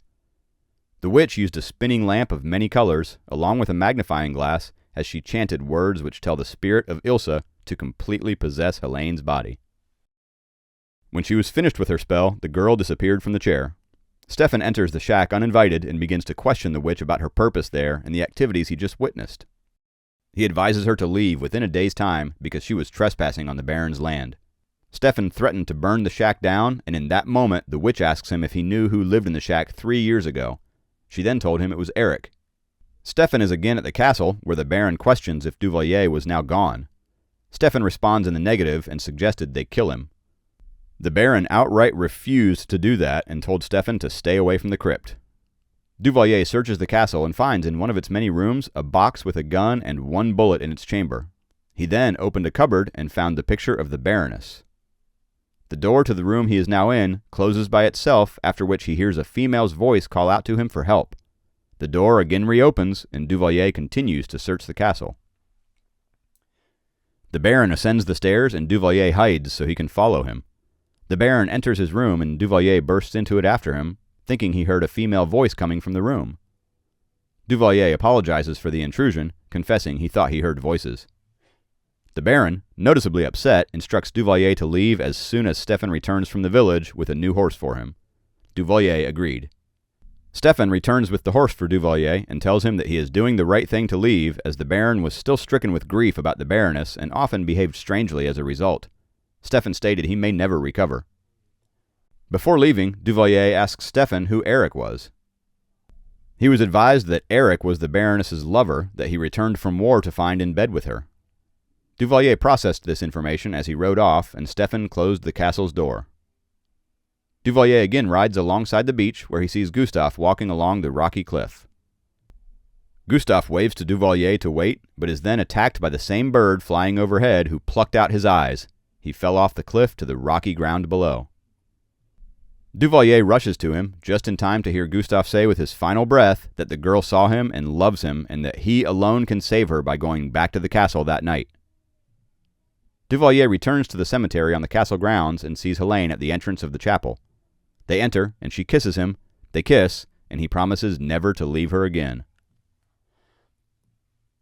The witch used a spinning lamp of many colors, along with a magnifying glass, as she chanted words which tell the spirit of Ilse to completely possess Helene's body. When she was finished with her spell, the girl disappeared from the chair. Stefan enters the shack uninvited and begins to question the witch about her purpose there and the activities he just witnessed. He advises her to leave within a day's time because she was trespassing on the Baron's land. Stefan threatened to burn the shack down, and in that moment, the witch asks him if he knew who lived in the shack 3 years ago. She then told him it was Eric. Stefan is again at the castle, where the Baron questions if Duvalier was now gone. Stefan responds in the negative and suggested they kill him. The Baron outright refused to do that and told Stefan to stay away from the crypt. Duvalier searches the castle and finds in one of its many rooms a box with a gun and 1 bullet in its chamber. He then opened a cupboard and found the picture of the Baroness. The door to the room he is now in closes by itself, after which he hears a female's voice call out to him for help. The door again reopens, and Duvalier continues to search the castle. The Baron ascends the stairs, and Duvalier hides so he can follow him. The Baron enters his room, and Duvalier bursts into it after him, thinking he heard a female voice coming from the room. Duvalier apologizes for the intrusion, confessing he thought he heard voices. The Baron, noticeably upset, instructs Duvalier to leave as soon as Stefan returns from the village with a new horse for him. Duvalier agreed. Stefan returns with the horse for Duvalier and tells him that he is doing the right thing to leave, as the Baron was still stricken with grief about the Baroness and often behaved strangely as a result. Stefan stated he may never recover. Before leaving, Duvalier asks Stefan who Eric was. He was advised that Eric was the Baroness's lover that he returned from war to find in bed with her. Duvalier processed this information as he rode off, and Stefan closed the castle's door. Duvalier again rides alongside the beach, where he sees Gustave walking along the rocky cliff. Gustave waves to Duvalier to wait, but is then attacked by the same bird flying overhead, who plucked out his eyes. He fell off the cliff to the rocky ground below. Duvalier rushes to him, just in time to hear Gustave say with his final breath that the girl saw him and loves him, and that he alone can save her by going back to the castle that night. Duvalier returns to the cemetery on the castle grounds and sees Helene at the entrance of the chapel. They enter, and she kisses him. They kiss, and he promises never to leave her again.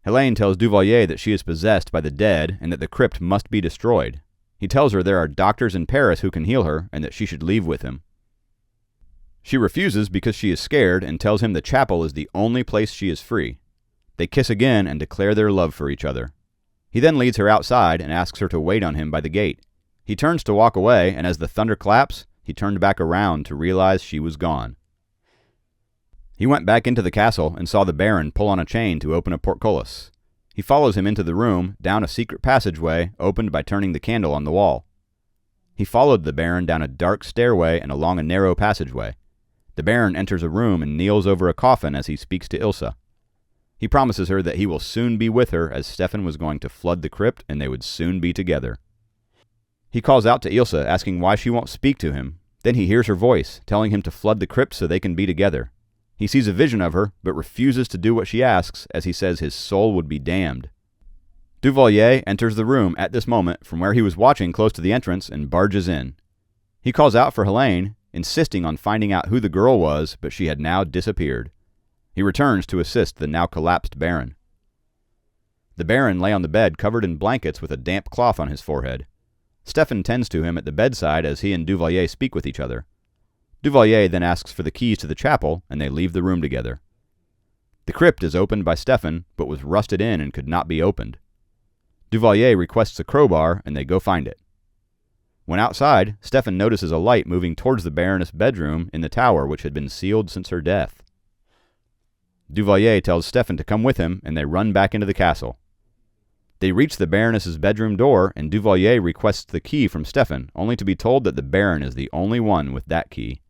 Helene tells Duvalier that she is possessed by the dead and that the crypt must be destroyed. He tells her there are doctors in Paris who can heal her and that she should leave with him. She refuses because she is scared and tells him the chapel is the only place she is free. They kiss again and declare their love for each other. He then leads her outside and asks her to wait on him by the gate. He turns to walk away, and as the thunder claps, he turned back around to realize she was gone. He went back into the castle and saw the Baron pull on a chain to open a portcullis. He follows him into the room, down a secret passageway opened by turning the candle on the wall. He followed the Baron down a dark stairway and along a narrow passageway. The Baron enters a room and kneels over a coffin as he speaks to Ilsa. He promises her that he will soon be with her, as Stefan was going to flood the crypt and they would soon be together. He calls out to Ilsa, asking why she won't speak to him. Then he hears her voice, telling him to flood the crypt so they can be together. He sees a vision of her, but refuses to do what she asks, as he says his soul would be damned. Duvalier enters the room at this moment from where he was watching close to the entrance and barges in. He calls out for Helene, insisting on finding out who the girl was, but she had now disappeared. He returns to assist the now collapsed Baron. The Baron lay on the bed covered in blankets with a damp cloth on his forehead. Stefan tends to him at the bedside as he and Duvalier speak with each other. Duvalier then asks for the keys to the chapel, and they leave the room together. The crypt is opened by Stefan, but was rusted in and could not be opened. Duvalier requests a crowbar, and they go find it. When outside, Stefan notices a light moving towards the Baroness' bedroom in the tower, which had been sealed since her death. Duvalier tells Stefan to come with him, and they run back into the castle. They reach the Baroness's bedroom door, and Duvalier requests the key from Stefan, only to be told that the Baron is the only one with that key.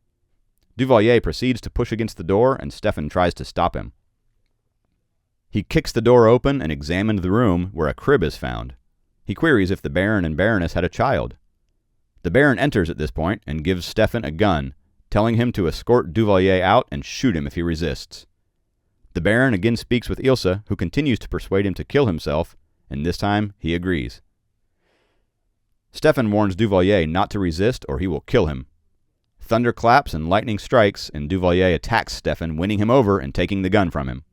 Duvalier proceeds to push against the door, and Stefan tries to stop him. He kicks the door open and examines the room, where a crib is found. He queries if the Baron and Baroness had a child. The Baron enters at this point and gives Stefan a gun, telling him to escort Duvalier out and shoot him if he resists. The Baron again speaks with Ilsa, who continues to persuade him to kill himself, and this time he agrees. Stefan warns Duvalier not to resist or he will kill him. Thunder claps and lightning strikes, and Duvalier attacks Stefan, winning him over and taking the gun from him.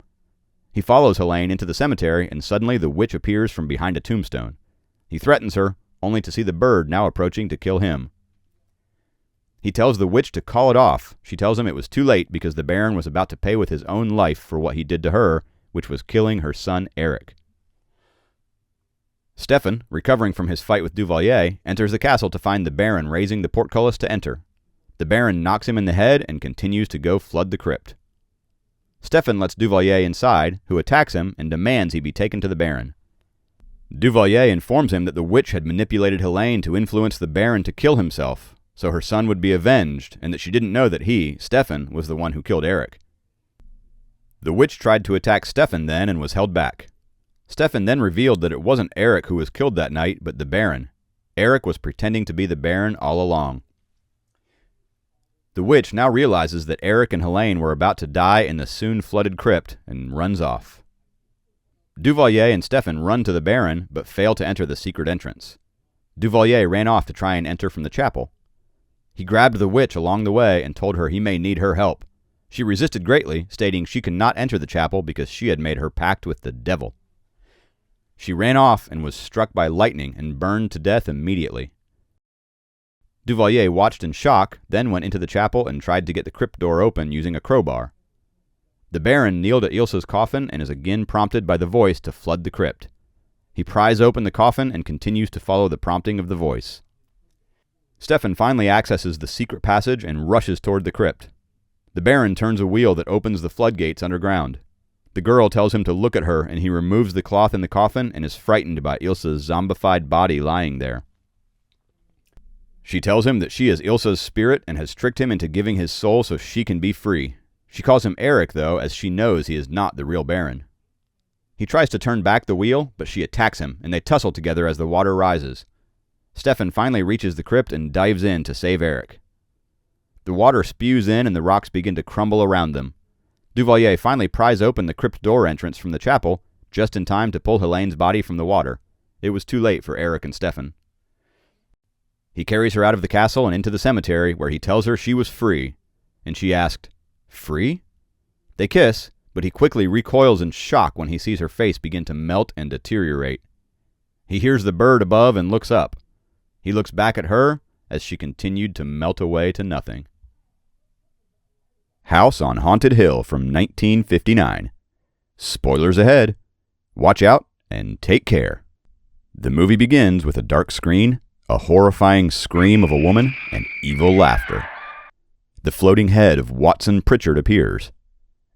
He follows Helene into the cemetery, and suddenly the witch appears from behind a tombstone. He threatens her, only to see the bird now approaching to kill him. He tells the witch to call it off. She tells him it was too late because the Baron was about to pay with his own life for what he did to her, which was killing her son Eric. Stefan, recovering from his fight with Duvalier, enters the castle to find the Baron raising the portcullis to enter. The Baron knocks him in the head and continues to go flood the crypt. Stefan lets Duvalier inside, who attacks him and demands he be taken to the Baron. Duvalier informs him that the witch had manipulated Helene to influence the Baron to kill himself, so her son would be avenged, and that she didn't know that he, Stefan, was the one who killed Eric. The witch tried to attack Stefan then and was held back. Stefan then revealed that it wasn't Eric who was killed that night, but the Baron. Eric was pretending to be the Baron all along. The witch now realizes that Eric and Helene were about to die in the soon-flooded crypt and runs off. Duvalier and Stefan run to the Baron, but fail to enter the secret entrance. Duvalier ran off to try and enter from the chapel. He grabbed the witch along the way and told her he may need her help. She resisted greatly, stating she could not enter the chapel because she had made her pact with the devil. She ran off and was struck by lightning and burned to death immediately. Duvalier watched in shock, then went into the chapel and tried to get the crypt door open using a crowbar. The Baron kneeled at Ilsa's coffin and is again prompted by the voice to flood the crypt. He pries open the coffin and continues to follow the prompting of the voice. Stefan finally accesses the secret passage and rushes toward the crypt. The Baron turns a wheel that opens the floodgates underground. The girl tells him to look at her, and he removes the cloth in the coffin and is frightened by Ilsa's zombified body lying there. She tells him that she is Ilsa's spirit and has tricked him into giving his soul so she can be free. She calls him Eric, though, as she knows he is not the real Baron. He tries to turn back the wheel, but she attacks him, and they tussle together as the water rises. Stefan finally reaches the crypt and dives in to save Eric. The water spews in and the rocks begin to crumble around them. Duvalier finally pries open the crypt door entrance from the chapel, just in time to pull Helene's body from the water. It was too late for Eric and Stefan. He carries her out of the castle and into the cemetery, where he tells her she was free, and she asked, "Free?" They kiss, but he quickly recoils in shock when he sees her face begin to melt and deteriorate. He hears the bird above and looks up. He looks back at her as she continued to melt away to nothing. House on Haunted Hill from 1959. Spoilers ahead. Watch out and take care. The movie begins with a dark screen, a horrifying scream of a woman, and evil laughter. The floating head of Watson Pritchard appears.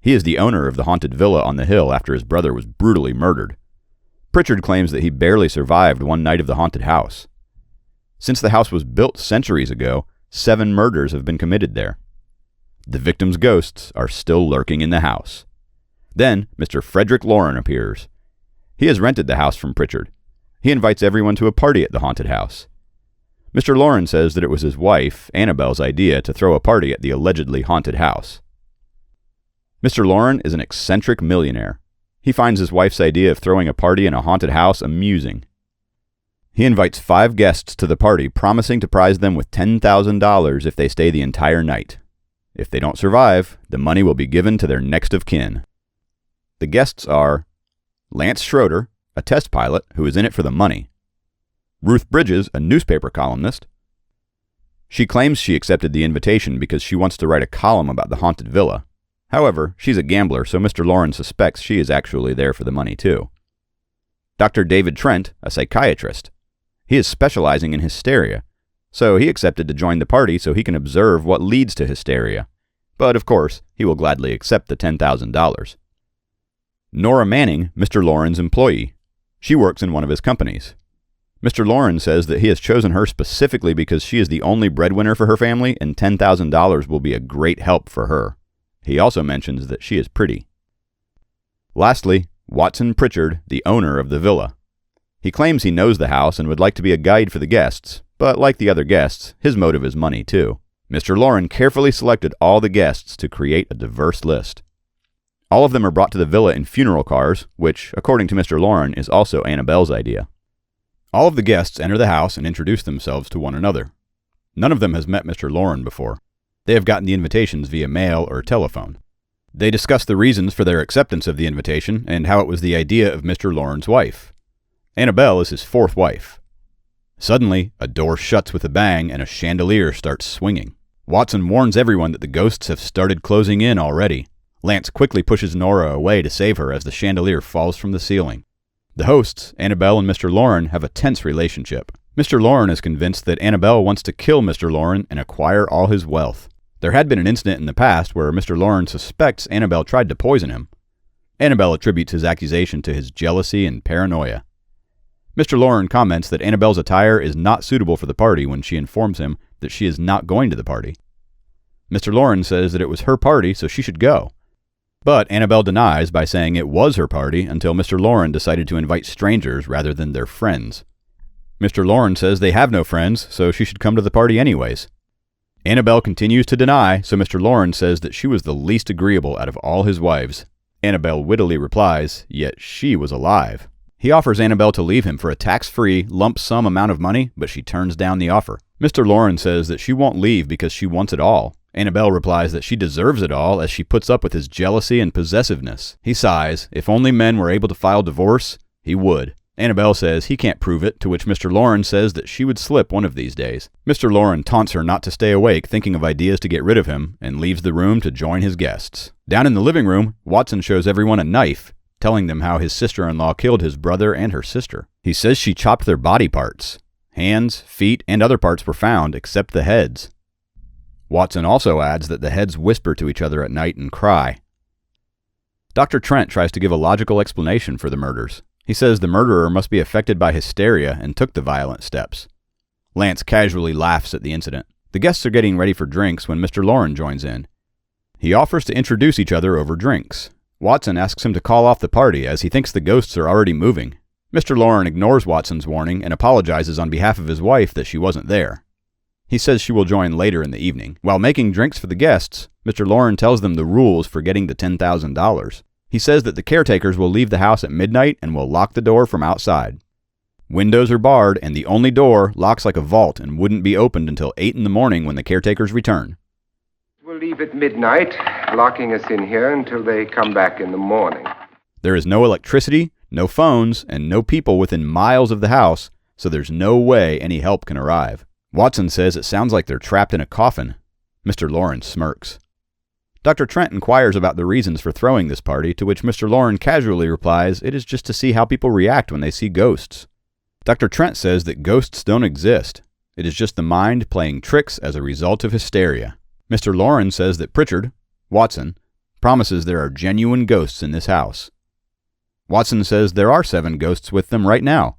He is the owner of the haunted villa on the hill after his brother was brutally murdered. Pritchard claims that he barely survived one night of the haunted house. Since the house was built centuries ago, 7 murders have been committed there. The victims' ghosts are still lurking in the house. Then, Mr. Frederick Lauren appears. He has rented the house from Pritchard. He invites everyone to a party at the haunted house. Mr. Lauren says that it was his wife, Annabelle's idea to throw a party at the allegedly haunted house. Mr. Lauren is an eccentric millionaire. He finds his wife's idea of throwing a party in a haunted house amusing. He invites 5 guests to the party, promising to prize them with $10,000 if they stay the entire night. If they don't survive, the money will be given to their next of kin. The guests are Lance Schroeder, a test pilot who is in it for the money. Ruth Bridges, a newspaper columnist. She claims she accepted the invitation because she wants to write a column about the haunted villa. However, she's a gambler, so Mr. Lauren suspects she is actually there for the money too. Dr. David Trent, a psychiatrist. He is specializing in hysteria, so he accepted to join the party so he can observe what leads to hysteria. But, of course, he will gladly accept the $10,000. Nora Manning, Mr. Lauren's employee. She works in one of his companies. Mr. Lauren says that he has chosen her specifically because she is the only breadwinner for her family, and $10,000 will be a great help for her. He also mentions that she is pretty. Lastly, Watson Pritchard, the owner of the villa. He claims he knows the house and would like to be a guide for the guests, but like the other guests, his motive is money too. Mr. Lauren carefully selected all the guests to create a diverse list. All of them are brought to the villa in funeral cars, which, according to Mr. Lauren, is also Annabelle's idea. All of the guests enter the house and introduce themselves to one another. None of them has met Mr. Lauren before. They have gotten the invitations via mail or telephone. They discuss the reasons for their acceptance of the invitation and how it was the idea of Mr. Lauren's wife. Annabelle is his 4th wife. Suddenly, a door shuts with a bang and a chandelier starts swinging. Watson warns everyone that the ghosts have started closing in already. Lance quickly pushes Nora away to save her as the chandelier falls from the ceiling. The hosts, Annabelle and Mr. Lauren, have a tense relationship. Mr. Lauren is convinced that Annabelle wants to kill Mr. Lauren and acquire all his wealth. There had been an incident in the past where Mr. Lauren suspects Annabelle tried to poison him. Annabelle attributes his accusation to his jealousy and paranoia. Mr. Lauren comments that Annabelle's attire is not suitable for the party when she informs him that she is not going to the party. Mr. Lauren says that it was her party, so she should go. But Annabelle denies by saying it was her party until Mr. Lauren decided to invite strangers rather than their friends. Mr. Lauren says they have no friends, so she should come to the party anyways. Annabelle continues to deny, so Mr. Lauren says that she was the least agreeable out of all his wives. Annabelle wittily replies, yet she was alive. He offers Annabelle to leave him for a tax-free, lump sum amount of money, but she turns down the offer. Mr. Lauren says that she won't leave because she wants it all. Annabelle replies that she deserves it all as she puts up with his jealousy and possessiveness. He sighs. If only men were able to file divorce, he would. Annabelle says he can't prove it, to which Mr. Lauren says that she would slip one of these days. Mr. Lauren taunts her not to stay awake, thinking of ideas to get rid of him, and leaves the room to join his guests. Down in the living room, Watson shows everyone a knife, telling them how his sister-in-law killed his brother and her sister. He says she chopped their body parts. Hands, feet, and other parts were found, except the heads. Watson also adds that the heads whisper to each other at night and cry. Dr. Trent tries to give a logical explanation for the murders. He says the murderer must be affected by hysteria and took the violent steps. Lance casually laughs at the incident. The guests are getting ready for drinks when Mr. Lauren joins in. He offers to introduce each other over drinks. Watson asks him to call off the party as he thinks the ghosts are already moving. Mr. Lauren ignores Watson's warning and apologizes on behalf of his wife that she wasn't there. He says she will join later in the evening. While making drinks for the guests, Mr. Lauren tells them the rules for getting the $10,000. He says that the caretakers will leave the house at midnight and will lock the door from outside. Windows are barred and the only door locks like a vault and wouldn't be opened until 8 in the morning when the caretakers return. We'll leave at midnight, locking us in here until they come back in the morning. There is no electricity, no phones, and no people within miles of the house, so there's no way any help can arrive. Watson says it sounds like they're trapped in a coffin. Mr. Lauren smirks. Dr. Trent inquires about the reasons for throwing this party, to which Mr. Lauren casually replies it is just to see how people react when they see ghosts. Dr. Trent says that ghosts don't exist. It is just the mind playing tricks as a result of hysteria. Mr. Lauren says that Pritchard, Watson, promises there are genuine ghosts in this house. Watson says there are 7 ghosts with them right now.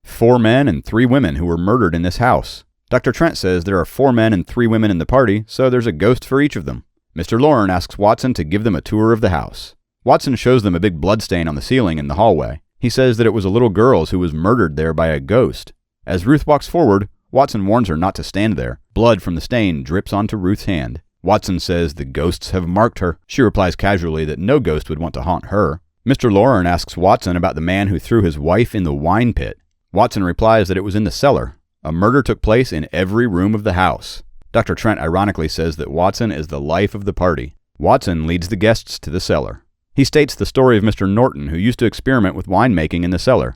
4 men and 3 women who were murdered in this house. Dr. Trent says there are 4 men and 3 women in the party, so there's a ghost for each of them. Mr. Lauren asks Watson to give them a tour of the house. Watson shows them a big bloodstain on the ceiling in the hallway. He says that it was a little girl's who was murdered there by a ghost. As Ruth walks forward, Watson warns her not to stand there. Blood from the stain drips onto Ruth's hand. Watson says the ghosts have marked her. She replies casually that no ghost would want to haunt her. Mr. Lauren asks Watson about the man who threw his wife in the wine pit. Watson replies that it was in the cellar. A murder took place in every room of the house. Dr. Trent ironically says that Watson is the life of the party. Watson leads the guests to the cellar. He states the story of Mr. Norton, who used to experiment with winemaking in the cellar.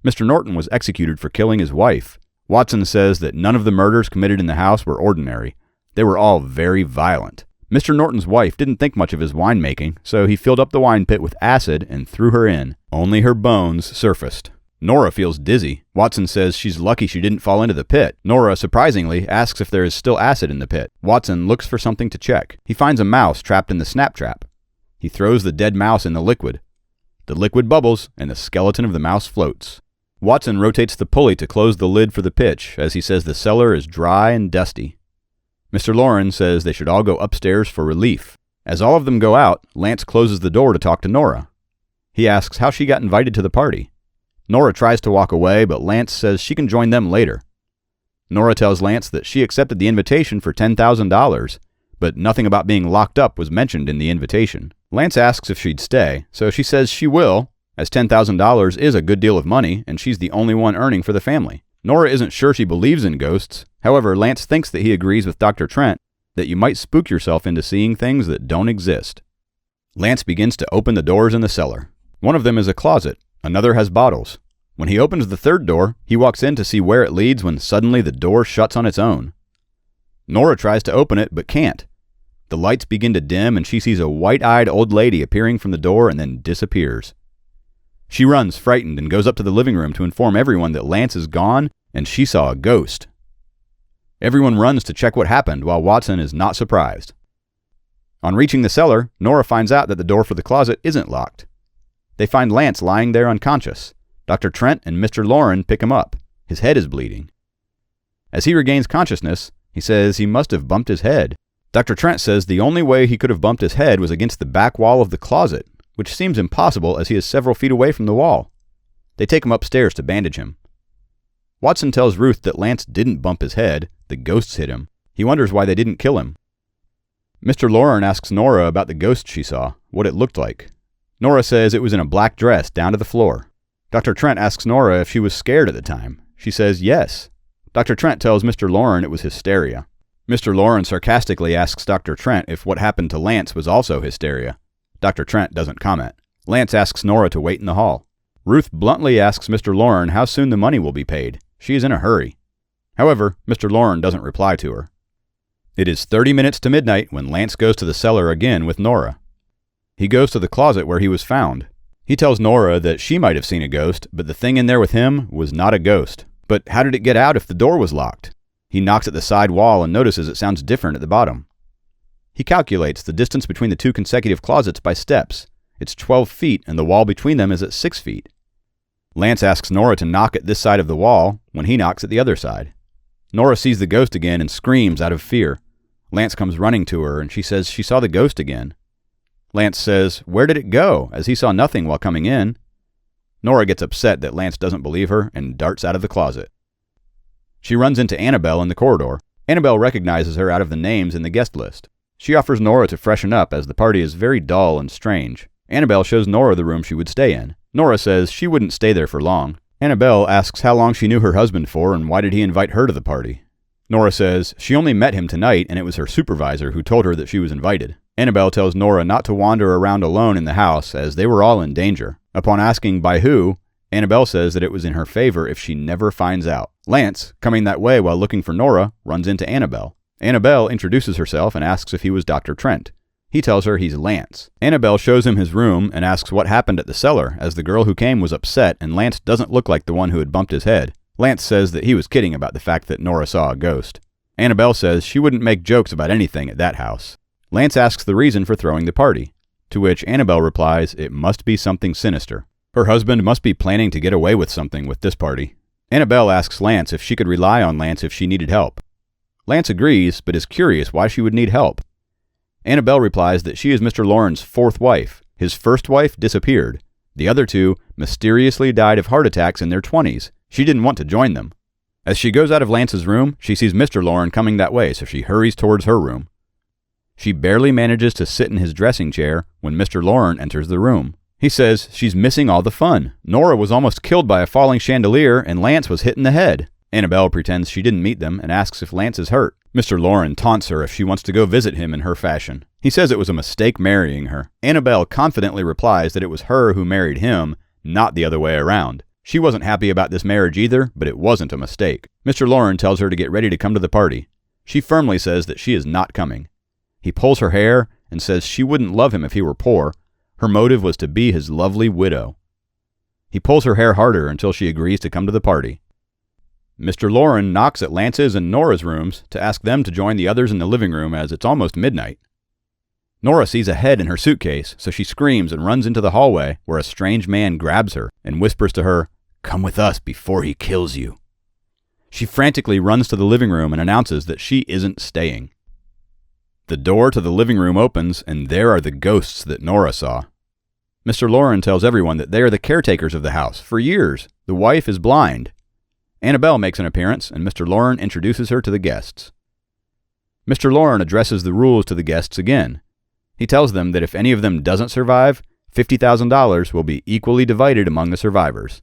Mr. Norton was executed for killing his wife. Watson says that none of the murders committed in the house were ordinary. They were all very violent. Mr. Norton's wife didn't think much of his winemaking, so he filled up the wine pit with acid and threw her in. Only her bones surfaced. Nora feels dizzy. Watson says she's lucky she didn't fall into the pit. Nora, surprisingly, asks if there is still acid in the pit. Watson looks for something to check. He finds a mouse trapped in the snap trap. He throws the dead mouse in the liquid. The liquid bubbles, and the skeleton of the mouse floats. Watson rotates the pulley to close the lid for the pitch, as he says the cellar is dry and dusty. Mr. Lauren says they should all go upstairs for relief. As all of them go out, Lance closes the door to talk to Nora. He asks how she got invited to the party. Nora tries to walk away, but Lance says she can join them later. Nora tells Lance that she accepted the invitation for $10,000, but nothing about being locked up was mentioned in the invitation. Lance asks if she'd stay, so she says she will, as $10,000 is a good deal of money, and she's the only one earning for the family. Nora isn't sure she believes in ghosts. However, Lance thinks that he agrees with Dr. Trent that you might spook yourself into seeing things that don't exist. Lance begins to open the doors in the cellar. One of them is a closet. Another has bottles. When he opens the third door, he walks in to see where it leads when suddenly the door shuts on its own. Nora tries to open it, but can't. The lights begin to dim and she sees a white-eyed old lady appearing from the door and then disappears. She runs, frightened, and goes up to the living room to inform everyone that Lance is gone and she saw a ghost. Everyone runs to check what happened while Watson is not surprised. On reaching the cellar, Nora finds out that the door for the closet isn't locked. They find Lance lying there unconscious. Dr. Trent and Mr. Lauren pick him up. His head is bleeding. As he regains consciousness, he says he must have bumped his head. Dr. Trent says the only way he could have bumped his head was against the back wall of the closet, which seems impossible as he is several feet away from the wall. They take him upstairs to bandage him. Watson tells Ruth that Lance didn't bump his head, the ghosts hit him. He wonders why they didn't kill him. Mr. Lauren asks Nora about the ghost she saw, what it looked like. Nora says it was in a black dress down to the floor. Dr. Trent asks Nora if she was scared at the time. She says yes. Dr. Trent tells Mr. Lauren it was hysteria. Mr. Lauren sarcastically asks Dr. Trent if what happened to Lance was also hysteria. Dr. Trent doesn't comment. Lance asks Nora to wait in the hall. Ruth bluntly asks Mr. Lauren how soon the money will be paid. She is in a hurry. However, Mr. Lauren doesn't reply to her. It is 30 minutes to midnight when Lance goes to the cellar again with Nora. He goes to the closet where he was found. He tells Nora that she might have seen a ghost, but the thing in there with him was not a ghost. But how did it get out if the door was locked? He knocks at the side wall and notices it sounds different at the bottom. He calculates the distance between the two consecutive closets by steps. It's 12 feet and the wall between them is at 6 feet. Lance asks Nora to knock at this side of the wall when he knocks at the other side. Nora sees the ghost again and screams out of fear. Lance comes running to her and she says she saw the ghost again. Lance says, "Where did it go?" as he saw nothing while coming in. Nora gets upset that Lance doesn't believe her and darts out of the closet. She runs into Annabelle in the corridor. Annabelle recognizes her out of the names in the guest list. She offers Nora to freshen up as the party is very dull and strange. Annabelle shows Nora the room she would stay in. Nora says she wouldn't stay there for long. Annabelle asks how long she knew her husband for and why did he invite her to the party. Nora says she only met him tonight and it was her supervisor who told her that she was invited. Annabelle tells Nora not to wander around alone in the house as they were all in danger. Upon asking by who, Annabelle says that it was in her favor if she never finds out. Lance, coming that way while looking for Nora, runs into Annabelle. Annabelle introduces herself and asks if he was Dr. Trent. He tells her he's Lance. Annabelle shows him his room and asks what happened at the cellar as the girl who came was upset and Lance doesn't look like the one who had bumped his head. Lance says that he was kidding about the fact that Nora saw a ghost. Annabelle says she wouldn't make jokes about anything at that house. Lance asks the reason for throwing the party, to which Annabelle replies it must be something sinister. Her husband must be planning to get away with something with this party. Annabelle asks Lance if she could rely on Lance if she needed help. Lance agrees, but is curious why she would need help. Annabelle replies that she is Mr. Lauren's fourth wife. His first wife disappeared. The other two mysteriously died of heart attacks in their 20s. She didn't want to join them. As she goes out of Lance's room, she sees Mr. Lauren coming that way, so she hurries towards her room. She barely manages to sit in his dressing chair when Mr. Lauren enters the room. He says she's missing all the fun. Nora was almost killed by a falling chandelier and Lance was hit in the head. Annabelle pretends she didn't meet them and asks if Lance is hurt. Mr. Lauren taunts her if she wants to go visit him in her fashion. He says it was a mistake marrying her. Annabelle confidently replies that it was her who married him, not the other way around. She wasn't happy about this marriage either, but it wasn't a mistake. Mr. Lauren tells her to get ready to come to the party. She firmly says that she is not coming. He pulls her hair and says she wouldn't love him if he were poor. Her motive was to be his lovely widow. He pulls her hair harder until she agrees to come to the party. Mr. Lauren knocks at Lance's and Nora's rooms to ask them to join the others in the living room as it's almost midnight. Nora sees a head in her suitcase, so she screams and runs into the hallway where a strange man grabs her and whispers to her, "Come with us before he kills you." She frantically runs to the living room and announces that she isn't staying. The door to the living room opens, and there are the ghosts that Nora saw. Mr. Lauren tells everyone that they are the caretakers of the house. For years, the wife is blind. Annabelle makes an appearance, and Mr. Lauren introduces her to the guests. Mr. Lauren addresses the rules to the guests again. He tells them that if any of them doesn't survive, $50,000 will be equally divided among the survivors.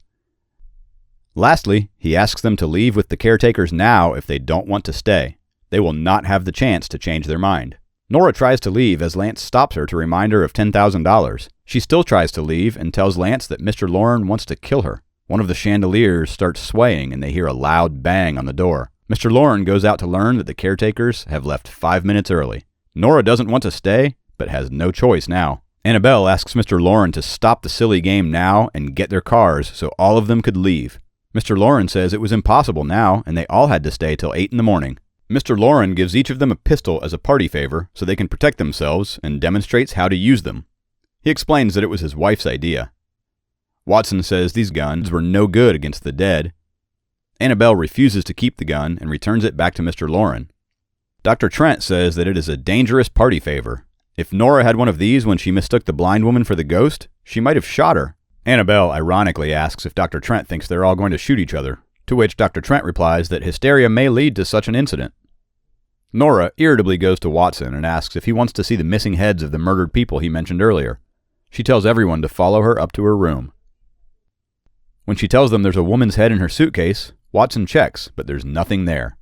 Lastly, he asks them to leave with the caretakers now if they don't want to stay. They will not have the chance to change their mind. Nora tries to leave as Lance stops her to remind her of $10,000. She still tries to leave and tells Lance that Mr. Lauren wants to kill her. One of the chandeliers starts swaying and they hear a loud bang on the door. Mr. Lauren goes out to learn that the caretakers have left 5 minutes early. Nora doesn't want to stay, but has no choice now. Annabelle asks Mr. Lauren to stop the silly game now and get their cars so all of them could leave. Mr. Lauren says it was impossible now and they all had to stay till 8 in the morning. Mr. Lauren gives each of them a pistol as a party favor so they can protect themselves and demonstrates how to use them. He explains that it was his wife's idea. Watson says these guns were no good against the dead. Annabelle refuses to keep the gun and returns it back to Mr. Lauren. Dr. Trent says that it is a dangerous party favor. If Nora had one of these when she mistook the blind woman for the ghost, she might have shot her. Annabelle ironically asks if Dr. Trent thinks they're all going to shoot each other, to which Dr. Trent replies that hysteria may lead to such an incident. Nora irritably goes to Watson and asks if he wants to see the missing heads of the murdered people he mentioned earlier. She tells everyone to follow her up to her room. When she tells them there's a woman's head in her suitcase, Watson checks, but there's nothing there.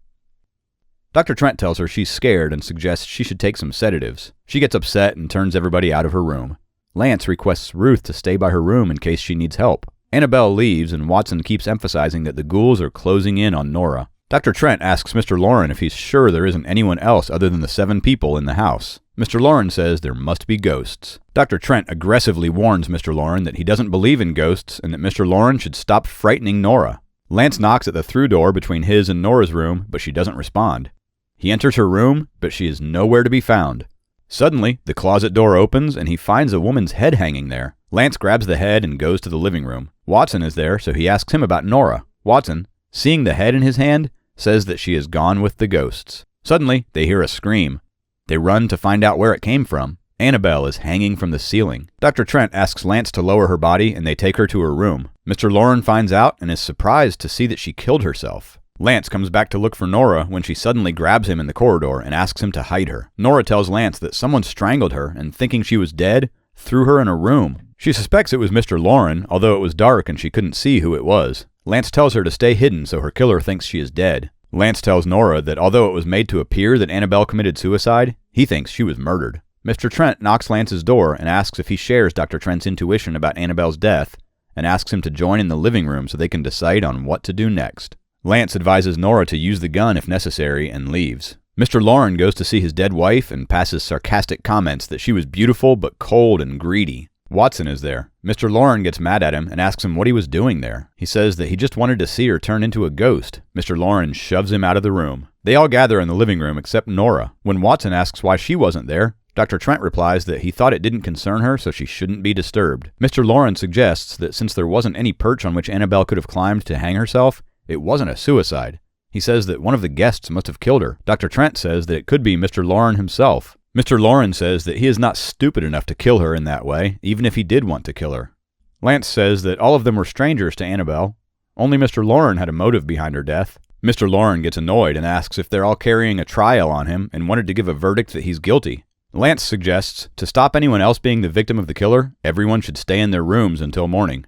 Dr. Trent tells her she's scared and suggests she should take some sedatives. She gets upset and turns everybody out of her room. Lance requests Ruth to stay by her room in case she needs help. Annabelle leaves and Watson keeps emphasizing that the ghouls are closing in on Nora. Dr. Trent asks Mr. Lauren if he's sure there isn't anyone else other than the 7 people in the house. Mr. Lauren says there must be ghosts. Dr. Trent aggressively warns Mr. Lauren that he doesn't believe in ghosts and that Mr. Lauren should stop frightening Nora. Lance knocks at the through door between his and Nora's room, but she doesn't respond. He enters her room, but she is nowhere to be found. Suddenly, the closet door opens and he finds a woman's head hanging there. Lance grabs the head and goes to the living room. Watson is there, so he asks him about Nora. Watson, seeing the head in his hand, says that she is gone with the ghosts. Suddenly, they hear a scream. They run to find out where it came from. Annabelle is hanging from the ceiling. Dr. Trent asks Lance to lower her body and they take her to her room. Mr. Lauren finds out and is surprised to see that she killed herself. Lance comes back to look for Nora when she suddenly grabs him in the corridor and asks him to hide her. Nora tells Lance that someone strangled her and, thinking she was dead, threw her in a room. She suspects it was Mr. Lauren, although it was dark and she couldn't see who it was. Lance tells her to stay hidden so her killer thinks she is dead. Lance tells Nora that although it was made to appear that Annabelle committed suicide, he thinks she was murdered. Mr. Trent knocks Lance's door and asks if he shares Dr. Trent's intuition about Annabelle's death and asks him to join in the living room so they can decide on what to do next. Lance advises Nora to use the gun if necessary and leaves. Mr. Lauren goes to see his dead wife and passes sarcastic comments that she was beautiful but cold and greedy. Watson is there. Mr. Lauren gets mad at him and asks him what he was doing there. He says that he just wanted to see her turn into a ghost. Mr. Lauren shoves him out of the room. They all gather in the living room except Nora. When Watson asks why she wasn't there, Dr. Trent replies that he thought it didn't concern her, so she shouldn't be disturbed. Mr. Lauren suggests that since there wasn't any perch on which Annabelle could have climbed to hang herself, it wasn't a suicide. He says that one of the guests must have killed her. Dr. Trent says that it could be Mr. Lauren himself. Mr. Lauren says that he is not stupid enough to kill her in that way, even if he did want to kill her. Lance says that all of them were strangers to Annabelle. Only Mr. Lauren had a motive behind her death. Mr. Lauren gets annoyed and asks if they're all carrying a trial on him and wanted to give a verdict that he's guilty. Lance suggests to stop anyone else being the victim of the killer, everyone should stay in their rooms until morning.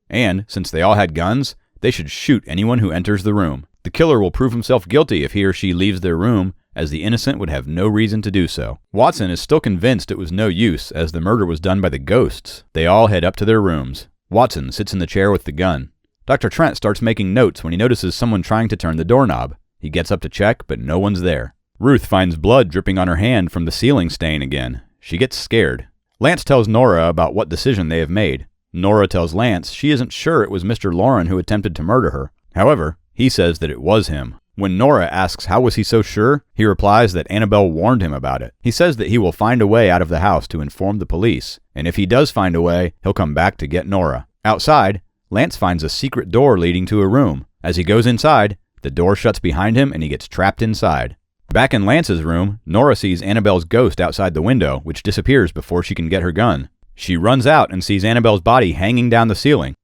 And, since they all had guns, they should shoot anyone who enters the room. The killer will prove himself guilty if he or she leaves their room, as the innocent would have no reason to do so. Watson is still convinced it was no use, as the murder was done by the ghosts. They all head up to their rooms. Watson sits in the chair with the gun. Dr. Trent starts making notes when he notices someone trying to turn the doorknob. He gets up to check, but no one's there. Ruth finds blood dripping on her hand from the ceiling stain again. She gets scared. Lance tells Nora about what decision they have made. Nora tells Lance she isn't sure it was Mr. Lauren who attempted to murder her. However, he says that it was him. When Nora asks how was he so sure, he replies that Annabelle warned him about it. He says that he will find a way out of the house to inform the police, and if he does find a way, he'll come back to get Nora. Outside, Lance finds a secret door leading to a room. As he goes inside, the door shuts behind him and he gets trapped inside. Back in Lance's room, Nora sees Annabelle's ghost outside the window, which disappears before she can get her gun. She runs out and sees Annabelle's body hanging down the ceiling.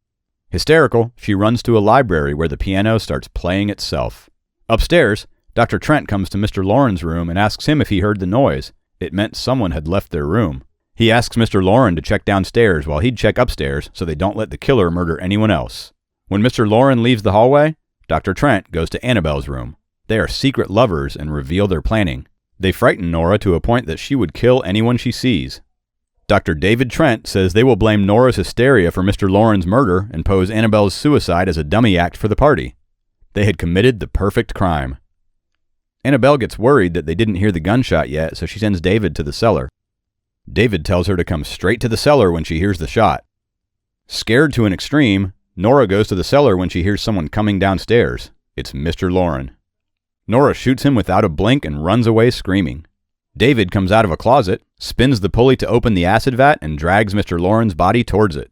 Hysterical, she runs to a library where the piano starts playing itself. Upstairs, Dr. Trent comes to Mr. Lauren's room and asks him if he heard the noise. It meant someone had left their room. He asks Mr. Lauren to check downstairs while he'd check upstairs so they don't let the killer murder anyone else. When Mr. Lauren leaves the hallway, Dr. Trent goes to Annabelle's room. They are secret lovers and reveal their planning. They frighten Nora to a point that she would kill anyone she sees. Dr. David Trent says they will blame Nora's hysteria for Mr. Lauren's murder and pose Annabelle's suicide as a dummy act for the party. They had committed the perfect crime. Annabelle gets worried that they didn't hear the gunshot yet, so she sends David to the cellar. David tells her to come straight to the cellar when she hears the shot. Scared to an extreme, Nora goes to the cellar when she hears someone coming downstairs. It's Mr. Loren. Nora shoots him without a blink and runs away screaming. David comes out of a closet, spins the pulley to open the acid vat, and drags Mr. Loren's body towards it.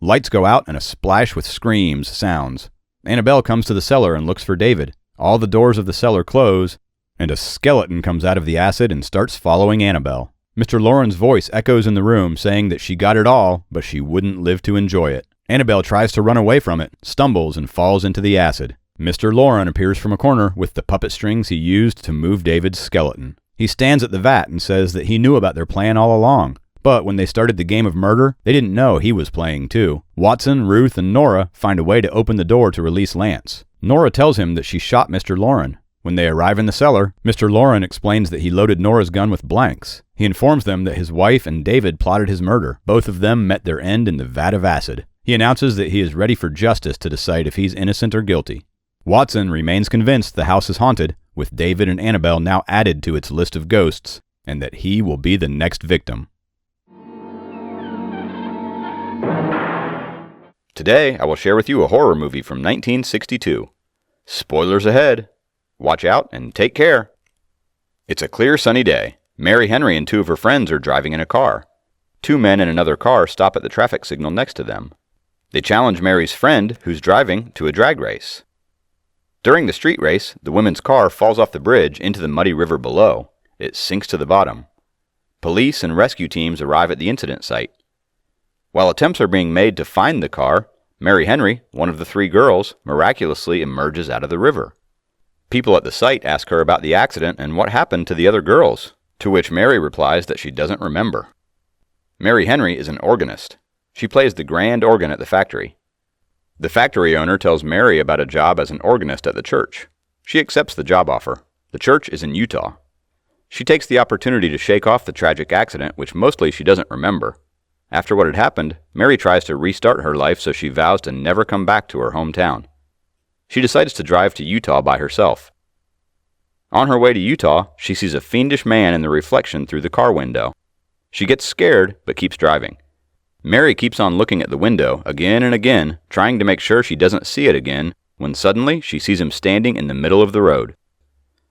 Lights go out and a splash with screams sounds. Annabelle comes to the cellar and looks for David. All the doors of the cellar close, and a skeleton comes out of the acid and starts following Annabelle. Mr. Loren's voice echoes in the room saying that she got it all, but she wouldn't live to enjoy it. Annabelle tries to run away from it, stumbles, and falls into the acid. Mr. Loren appears from a corner with the puppet strings he used to move David's skeleton. He stands at the vat and says that he knew about their plan all along, but when they started the game of murder, they didn't know he was playing too. Watson, Ruth, and Nora find a way to open the door to release Lance. Nora tells him that she shot Mr. Loren. When they arrive in the cellar, Mr. Loren explains that he loaded Nora's gun with blanks. He informs them that his wife and David plotted his murder. Both of them met their end in the vat of acid. He announces that he is ready for justice to decide if he's innocent or guilty. Watson remains convinced the house is haunted, with David and Annabelle now added to its list of ghosts, and that he will be the next victim. Today, I will share with you a horror movie from 1962. Spoilers ahead. Watch out and take care. It's a clear sunny day. Mary Henry and two of her friends are driving in a car. Two men in another car stop at the traffic signal next to them. They challenge Mary's friend, who's driving, to a drag race. During the street race, the woman's car falls off the bridge into the muddy river below. It sinks to the bottom. Police and rescue teams arrive at the incident site. While attempts are being made to find the car, Mary Henry, one of the three girls, miraculously emerges out of the river. People at the site ask her about the accident and what happened to the other girls, to which Mary replies that she doesn't remember. Mary Henry is an organist. She plays the grand organ at the factory. The factory owner tells Mary about a job as an organist at the church. She accepts the job offer. The church is in Utah. She takes the opportunity to shake off the tragic accident, which mostly she doesn't remember. After what had happened, Mary tries to restart her life, so she vows to never come back to her hometown. She decides to drive to Utah by herself. On her way to Utah, she sees a fiendish man in the reflection through the car window. She gets scared, but keeps driving. Mary keeps on looking at the window again and again, trying to make sure she doesn't see it again, when suddenly she sees him standing in the middle of the road.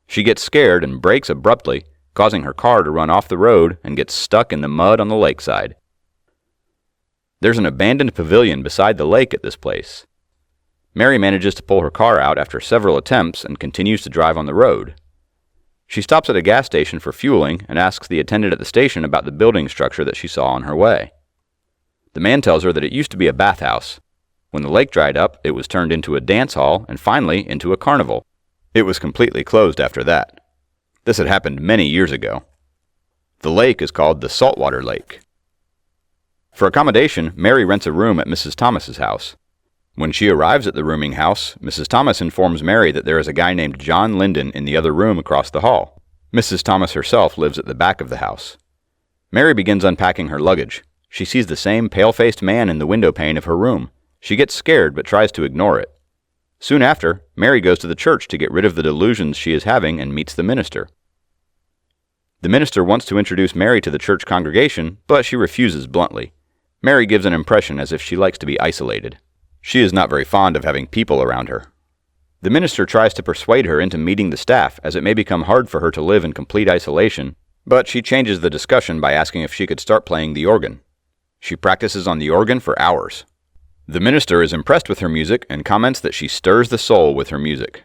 She gets scared and brakes abruptly, causing her car to run off the road and gets stuck in the mud on the lakeside. There's an abandoned pavilion beside the lake at this place. Mary manages to pull her car out after several attempts and continues to drive on the road. She stops at a gas station for fueling and asks the attendant at the station about the building structure that she saw on her way. The man tells her that it used to be a bathhouse. When the lake dried up, it was turned into a dance hall and finally into a carnival. It was completely closed after that. This had happened many years ago. The lake is called the Saltwater Lake. For accommodation, Mary rents a room at Mrs. Thomas's house. When she arrives at the rooming house, Mrs. Thomas informs Mary that there is a guy named John Linden in the other room across the hall. Mrs. Thomas herself lives at the back of the house. Mary begins unpacking her luggage. She sees the same pale-faced man in the window pane of her room. She gets scared but tries to ignore it. Soon after, Mary goes to the church to get rid of the delusions she is having and meets the minister. The minister wants to introduce Mary to the church congregation, but she refuses bluntly. Mary gives an impression as if she likes to be isolated. She is not very fond of having people around her. The minister tries to persuade her into meeting the staff, as it may become hard for her to live in complete isolation, but she changes the discussion by asking if she could start playing the organ. She practices on the organ for hours. The minister is impressed with her music and comments that she stirs the soul with her music.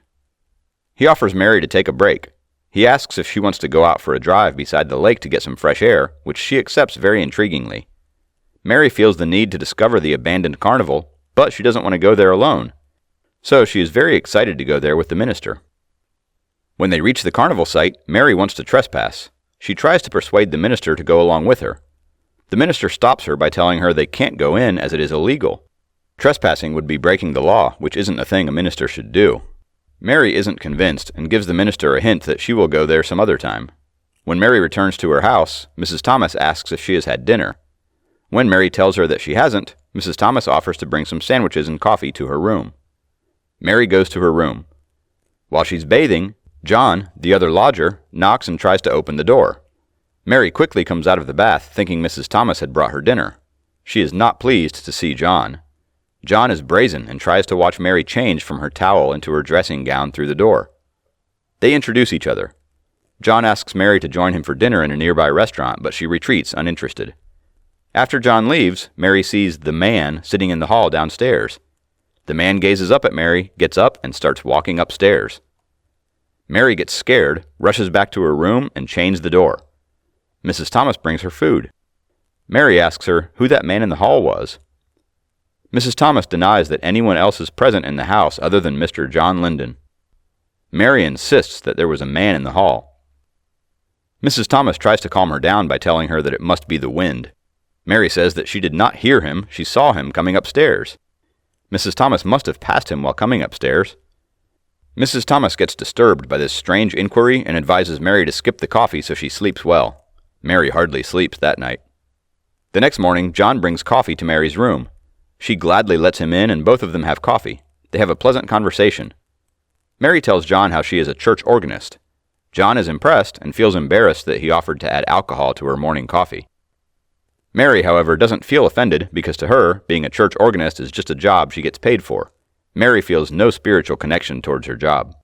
He offers Mary to take a break. He asks if she wants to go out for a drive beside the lake to get some fresh air, which she accepts very intriguingly. Mary feels the need to discover the abandoned carnival, but she doesn't want to go there alone. So she is very excited to go there with the minister. When they reach the carnival site, Mary wants to trespass. She tries to persuade the minister to go along with her. The minister stops her by telling her they can't go in as it is illegal. Trespassing would be breaking the law, which isn't a thing a minister should do. Mary isn't convinced and gives the minister a hint that she will go there some other time. When Mary returns to her house, Mrs. Thomas asks if she has had dinner. When Mary tells her that she hasn't, Mrs. Thomas offers to bring some sandwiches and coffee to her room. Mary goes to her room. While she's bathing, John, the other lodger, knocks and tries to open the door. Mary quickly comes out of the bath thinking Mrs. Thomas had brought her dinner. She is not pleased to see John. John is brazen and tries to watch Mary change from her towel into her dressing gown through the door. They introduce each other. John asks Mary to join him for dinner in a nearby restaurant, but she retreats uninterested. After John leaves, Mary sees the man sitting in the hall downstairs. The man gazes up at Mary, gets up, and starts walking upstairs. Mary gets scared, rushes back to her room, and chains the door. Mrs. Thomas brings her food. Mary asks her who that man in the hall was. Mrs. Thomas denies that anyone else is present in the house other than Mr. John Linden. Mary insists that there was a man in the hall. Mrs. Thomas tries to calm her down by telling her that it must be the wind. Mary says that she did not hear him, she saw him coming upstairs. Mrs. Thomas must have passed him while coming upstairs. Mrs. Thomas gets disturbed by this strange inquiry and advises Mary to skip the coffee so she sleeps well. Mary hardly sleeps that night. The next morning, John brings coffee to Mary's room. She gladly lets him in and both of them have coffee. They have a pleasant conversation. Mary tells John how she is a church organist. John is impressed and feels embarrassed that he offered to add alcohol to her morning coffee. Mary, however, doesn't feel offended because to her, being a church organist is just a job she gets paid for. Mary feels no spiritual connection towards her job.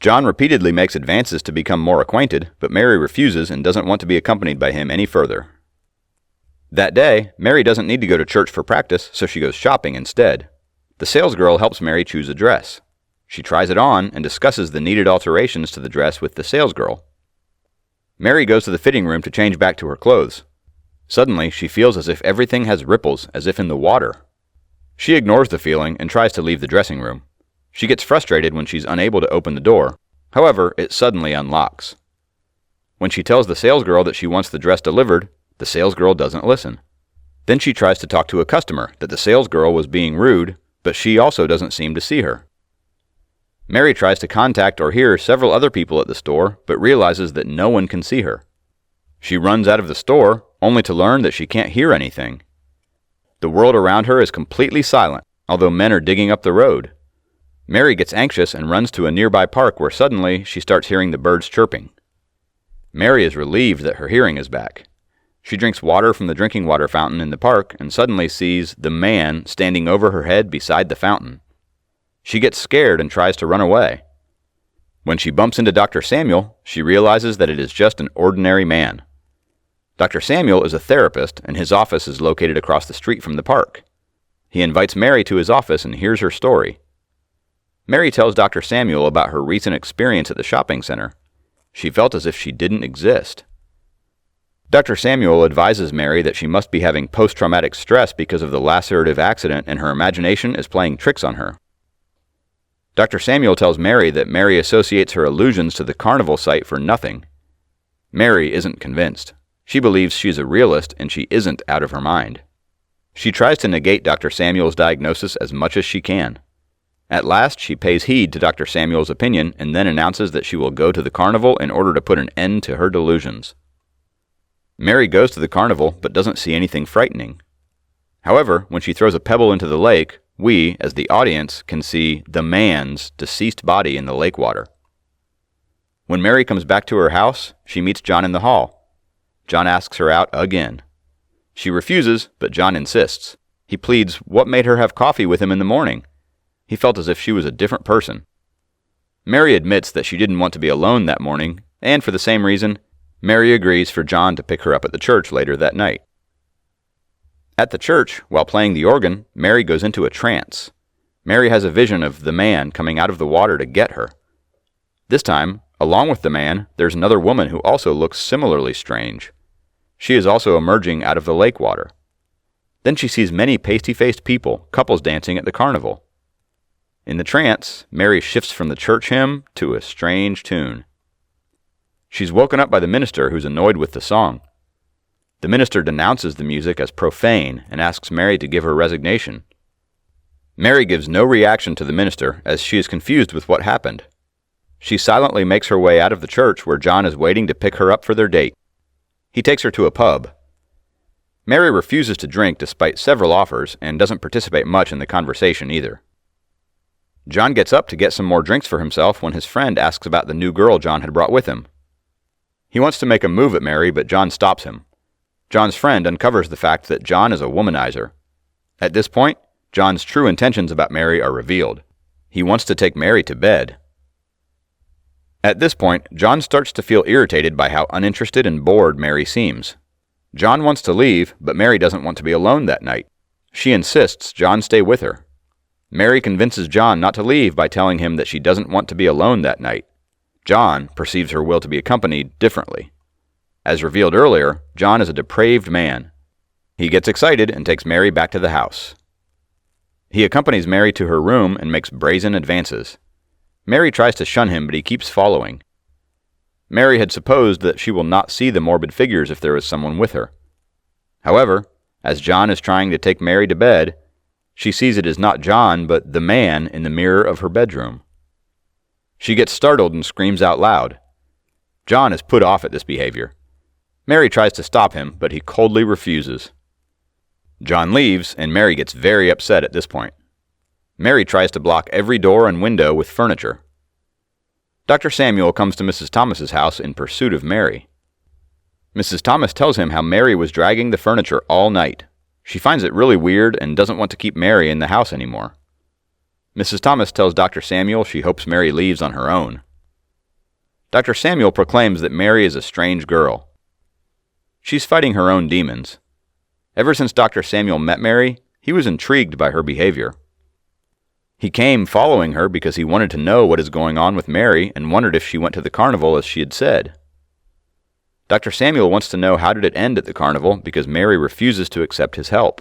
John repeatedly makes advances to become more acquainted, but Mary refuses and doesn't want to be accompanied by him any further. That day, Mary doesn't need to go to church for practice, so she goes shopping instead. The salesgirl helps Mary choose a dress. She tries it on and discusses the needed alterations to the dress with the salesgirl. Mary goes to the fitting room to change back to her clothes. Suddenly, she feels as if everything has ripples, as if in the water. She ignores the feeling and tries to leave the dressing room. She gets frustrated when she's unable to open the door. However, it suddenly unlocks. When she tells the salesgirl that she wants the dress delivered, the salesgirl doesn't listen. Then she tries to talk to a customer that the salesgirl was being rude, but she also doesn't seem to see her. Mary tries to contact or hear several other people at the store, but realizes that no one can see her. She runs out of the store, only to learn that she can't hear anything. The world around her is completely silent, although men are digging up the road. Mary gets anxious and runs to a nearby park where suddenly she starts hearing the birds chirping. Mary is relieved that her hearing is back. She drinks water from the drinking water fountain in the park and suddenly sees the man standing over her head beside the fountain. She gets scared and tries to run away. When she bumps into Dr. Samuel, she realizes that it is just an ordinary man. Dr. Samuel is a therapist, and his office is located across the street from the park. He invites Mary to his office and hears her story. Mary tells Dr. Samuel about her recent experience at the shopping center. She felt as if she didn't exist. Dr. Samuel advises Mary that she must be having post-traumatic stress because of the lacerative accident and her imagination is playing tricks on her. Dr. Samuel tells Mary that Mary associates her allusions to the carnival site for nothing. Mary isn't convinced. She believes she's a realist and she isn't out of her mind. She tries to negate Dr. Samuel's diagnosis as much as she can. At last, she pays heed to Dr. Samuel's opinion and then announces that she will go to the carnival in order to put an end to her delusions. Mary goes to the carnival but doesn't see anything frightening. However, when she throws a pebble into the lake, we, as the audience, can see the man's deceased body in the lake water. When Mary comes back to her house, she meets John in the hall. John asks her out again. She refuses, but John insists. He pleads what made her have coffee with him in the morning. He felt as if she was a different person. Mary admits that she didn't want to be alone that morning, and for the same reason, Mary agrees for John to pick her up at the church later that night. At the church, while playing the organ, Mary goes into a trance. Mary has a vision of the man coming out of the water to get her. This time, along with the man, there's another woman who also looks similarly strange. She is also emerging out of the lake water. Then she sees many pasty-faced people, couples dancing at the carnival. In the trance, Mary shifts from the church hymn to a strange tune. She's woken up by the minister who's annoyed with the song. The minister denounces the music as profane and asks Mary to give her resignation. Mary gives no reaction to the minister as she is confused with what happened. She silently makes her way out of the church where John is waiting to pick her up for their date. He takes her to a pub. Mary refuses to drink despite several offers and doesn't participate much in the conversation either. John gets up to get some more drinks for himself when his friend asks about the new girl John had brought with him. He wants to make a move at Mary, but John stops him. John's friend uncovers the fact that John is a womanizer. At this point, John's true intentions about Mary are revealed. He wants to take Mary to bed. At this point, John starts to feel irritated by how uninterested and bored Mary seems. John wants to leave, but Mary doesn't want to be alone that night. She insists John stay with her. Mary convinces John not to leave by telling him that she doesn't want to be alone that night. John perceives her will to be accompanied differently. As revealed earlier, John is a depraved man. He gets excited and takes Mary back to the house. He accompanies Mary to her room and makes brazen advances. Mary tries to shun him, but he keeps following. Mary had supposed that she will not see the morbid figures if there is someone with her. However, as John is trying to take Mary to bed, she sees it is not John, but the man in the mirror of her bedroom. She gets startled and screams out loud. John is put off at this behavior. Mary tries to stop him, but he coldly refuses. John leaves, and Mary gets very upset at this point. Mary tries to block every door and window with furniture. Dr. Samuel comes to Mrs. Thomas's house in pursuit of Mary. Mrs. Thomas tells him how Mary was dragging the furniture all night. She finds it really weird and doesn't want to keep Mary in the house anymore. Mrs. Thomas tells Dr. Samuel she hopes Mary leaves on her own. Dr. Samuel proclaims that Mary is a strange girl. She's fighting her own demons. Ever since Dr. Samuel met Mary, he was intrigued by her behavior. He came following her because he wanted to know what is going on with Mary and wondered if she went to the carnival as she had said. Dr. Samuel wants to know how did it end at the carnival because Mary refuses to accept his help.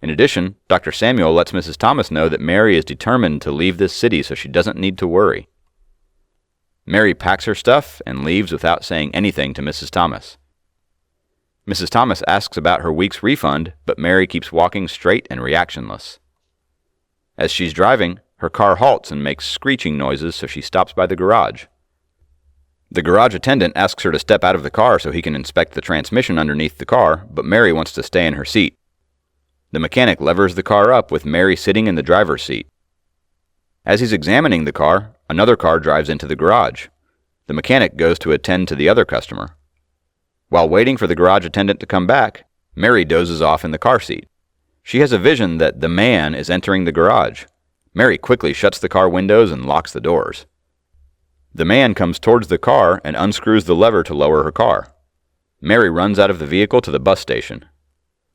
In addition, Dr. Samuel lets Mrs. Thomas know that Mary is determined to leave this city so she doesn't need to worry. Mary packs her stuff and leaves without saying anything to Mrs. Thomas. Mrs. Thomas asks about her week's refund, but Mary keeps walking straight and reactionless. As she's driving, her car halts and makes screeching noises, so she stops by the garage. The garage attendant asks her to step out of the car so he can inspect the transmission underneath the car, but Mary wants to stay in her seat. The mechanic levers the car up with Mary sitting in the driver's seat. As he's examining the car, another car drives into the garage. The mechanic goes to attend to the other customer. While waiting for the garage attendant to come back, Mary dozes off in the car seat. She has a vision that the man is entering the garage. Mary quickly shuts the car windows and locks the doors. The man comes towards the car and unscrews the lever to lower her car. Mary runs out of the vehicle to the bus station.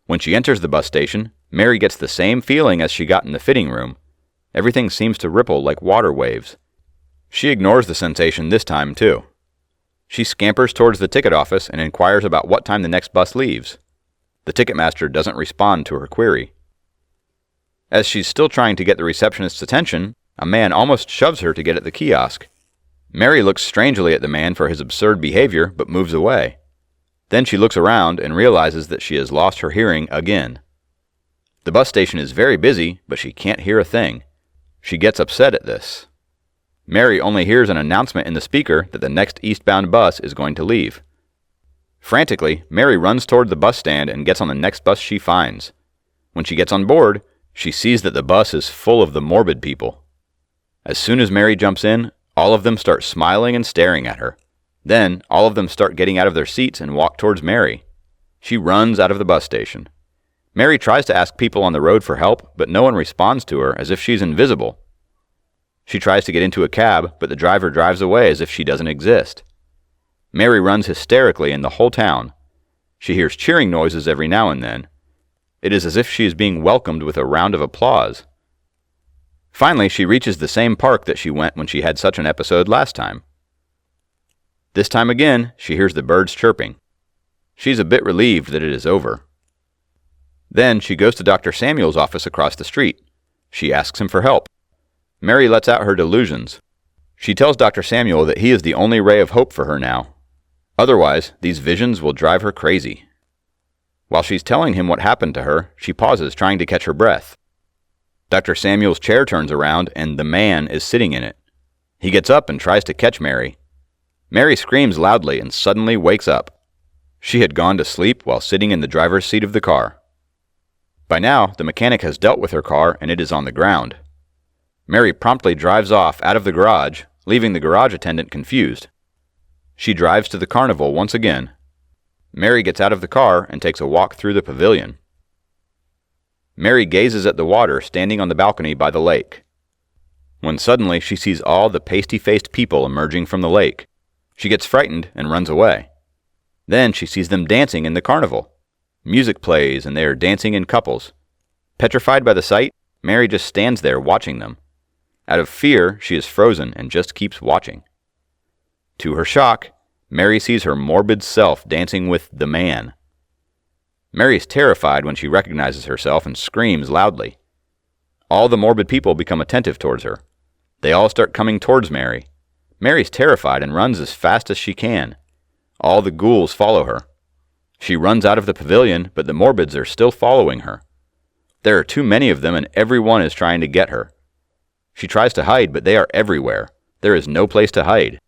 When she enters the bus station, Mary gets the same feeling as she got in the fitting room. Everything seems to ripple like water waves. She ignores the sensation this time, too. She scampers towards the ticket office and inquires about what time the next bus leaves. The ticketmaster doesn't respond to her query. As she's still trying to get the receptionist's attention, a man almost shoves her to get at the kiosk. Mary looks strangely at the man for his absurd behavior, but moves away. Then she looks around and realizes that she has lost her hearing again. The bus station is very busy, but she can't hear a thing. She gets upset at this. Mary only hears an announcement in the speaker that the next eastbound bus is going to leave. Frantically, Mary runs toward the bus stand and gets on the next bus she finds. When she gets on board, she sees that the bus is full of the morbid people. As soon as Mary jumps in, all of them start smiling and staring at her. Then, all of them start getting out of their seats and walk towards Mary. She runs out of the bus station. Mary tries to ask people on the road for help, but no one responds to her as if she's invisible. She tries to get into a cab, but the driver drives away as if she doesn't exist. Mary runs hysterically in the whole town. She hears cheering noises every now and then. It is as if she is being welcomed with a round of applause. Finally, she reaches the same park that she went when she had such an episode last time. This time again, she hears the birds chirping. She's a bit relieved that it is over. Then she goes to Dr. Samuel's office across the street. She asks him for help. Mary lets out her delusions. She tells Dr. Samuel that he is the only ray of hope for her now. Otherwise, these visions will drive her crazy. While she's telling him what happened to her, she pauses, trying to catch her breath. Dr. Samuel's chair turns around, and the man is sitting in it. He gets up and tries to catch Mary. Mary screams loudly and suddenly wakes up. She had gone to sleep while sitting in the driver's seat of the car. By now, the mechanic has dealt with her car, and it is on the ground. Mary promptly drives off out of the garage, leaving the garage attendant confused. She drives to the carnival once again. Mary gets out of the car and takes a walk through the pavilion. Mary gazes at the water standing on the balcony by the lake. When suddenly she sees all the pasty-faced people emerging from the lake. She gets frightened and runs away. Then she sees them dancing in the carnival. Music plays and they are dancing in couples. Petrified by the sight, Mary just stands there watching them. Out of fear, she is frozen and just keeps watching. To her shock, Mary sees her morbid self dancing with the man. Mary is terrified when she recognizes herself and screams loudly. All the morbid people become attentive towards her. They all start coming towards Mary. Mary's terrified and runs as fast as she can. All the ghouls follow her. She runs out of the pavilion, but the morbids are still following her. There are too many of them and everyone is trying to get her. She tries to hide, but they are everywhere. There is no place to hide.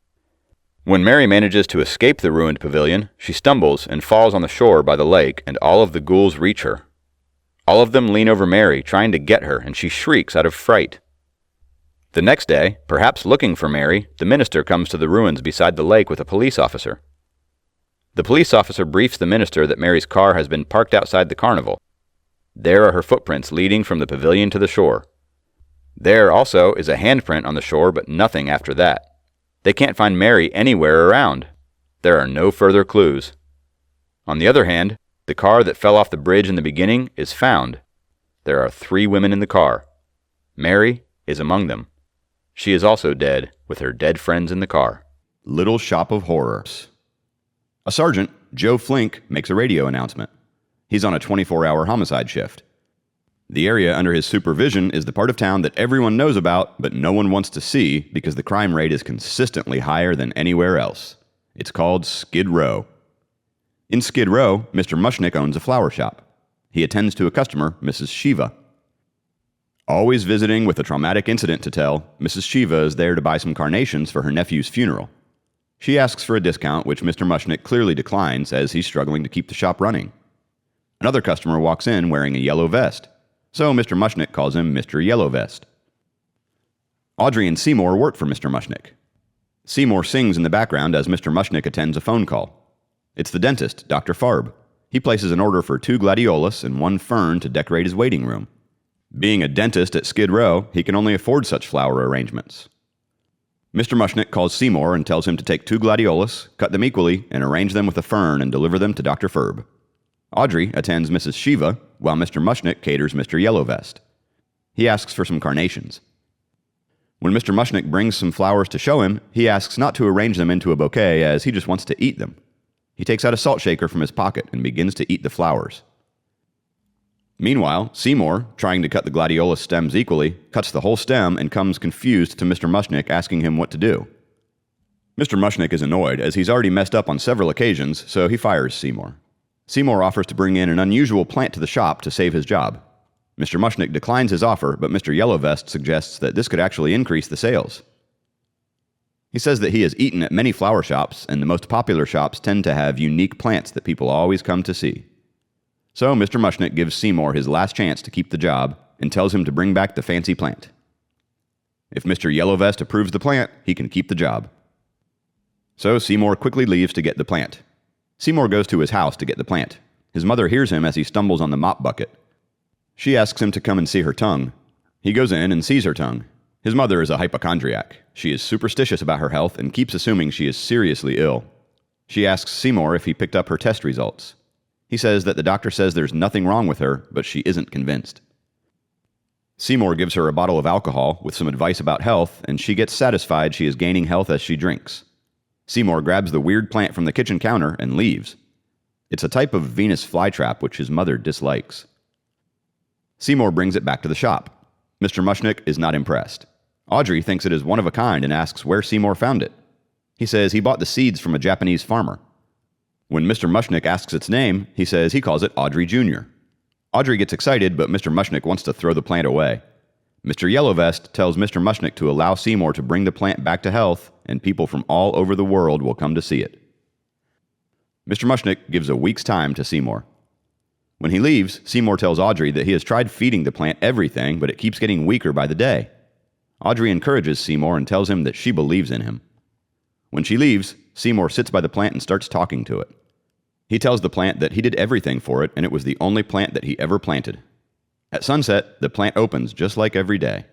When Mary manages to escape the ruined pavilion, she stumbles and falls on the shore by the lake, and all of the ghouls reach her. All of them lean over Mary, trying to get her, and she shrieks out of fright. The next day, perhaps looking for Mary, the minister comes to the ruins beside the lake with a police officer. The police officer briefs the minister that Mary's car has been parked outside the carnival. There are her footprints leading from the pavilion to the shore. There also is a handprint on the shore, but nothing after that. They can't find Mary anywhere around. There are no further clues. On the other hand, the car that fell off the bridge in the beginning is found. There are 3 women in the car. Mary is among them. She is also dead, with her dead friends in the car. Little Shop of Horrors. A sergeant, Joe Flink, makes a radio announcement. He's on a 24-hour homicide shift. The area under his supervision is the part of town that everyone knows about, but no one wants to see because the crime rate is consistently higher than anywhere else. It's called Skid Row. In Skid Row, Mr. Mushnick owns a flower shop. He attends to a customer, Mrs. Shiva. Always visiting with a traumatic incident to tell, Mrs. Shiva is there to buy some carnations for her nephew's funeral. She asks for a discount, which Mr. Mushnick clearly declines as he's struggling to keep the shop running. Another customer walks in wearing a yellow vest, so Mr. Mushnick calls him Mr. Yellow Vest. Audrey and Seymour work for Mr. Mushnick. Seymour sings in the background as Mr. Mushnick attends a phone call. It's the dentist, Dr. Farb. He places an order for 2 gladiolus and 1 fern to decorate his waiting room. Being a dentist at Skid Row, he can only afford such flower arrangements. Mr. Mushnick calls Seymour and tells him to take 2 gladiolus, cut them equally, and arrange them with a fern and deliver them to Dr. Farb. Audrey attends Mrs. Shiva, while Mr. Mushnick caters Mr. Yellow Vest. He asks for some carnations. When Mr. Mushnick brings some flowers to show him, he asks not to arrange them into a bouquet as he just wants to eat them. He takes out a salt shaker from his pocket and begins to eat the flowers. Meanwhile, Seymour, trying to cut the gladiolus stems equally, cuts the whole stem and comes confused to Mr. Mushnick asking him what to do. Mr. Mushnick is annoyed as he's already messed up on several occasions, so he fires Seymour. Seymour offers to bring in an unusual plant to the shop to save his job. Mr. Mushnick declines his offer, but Mr. Yellow Vest suggests that this could actually increase the sales. He says that he has eaten at many flower shops, and the most popular shops tend to have unique plants that people always come to see. So Mr. Mushnick gives Seymour his last chance to keep the job and tells him to bring back the fancy plant. If Mr. Yellow Vest approves the plant, he can keep the job. So Seymour quickly leaves to get the plant. Seymour goes to his house to get the plant. His mother hears him as he stumbles on the mop bucket. She asks him to come and see her tongue. He goes in and sees her tongue. His mother is a hypochondriac. She is superstitious about her health and keeps assuming she is seriously ill. She asks Seymour if he picked up her test results. He says that the doctor says there's nothing wrong with her, but she isn't convinced. Seymour gives her a bottle of alcohol with some advice about health, and she gets satisfied she is gaining health as she drinks. Seymour grabs the weird plant from the kitchen counter and leaves. It's a type of Venus flytrap which his mother dislikes. Seymour brings it back to the shop. Mr. Mushnick is not impressed. Audrey thinks it is one of a kind and asks where Seymour found it. He says he bought the seeds from a Japanese farmer. When Mr. Mushnick asks its name, he says he calls it Audrey Jr. Audrey gets excited, but Mr. Mushnick wants to throw the plant away. Mr. Yellow Vest tells Mr. Mushnick to allow Seymour to bring the plant back to health, and people from all over the world will come to see it. Mr. Mushnick gives a week's time to Seymour. When he leaves, Seymour tells Audrey that he has tried feeding the plant everything, but it keeps getting weaker by the day. Audrey encourages Seymour and tells him that she believes in him. When she leaves, Seymour sits by the plant and starts talking to it. He tells the plant that he did everything for it and it was the only plant that he ever planted. At sunset, the plant opens just like every day.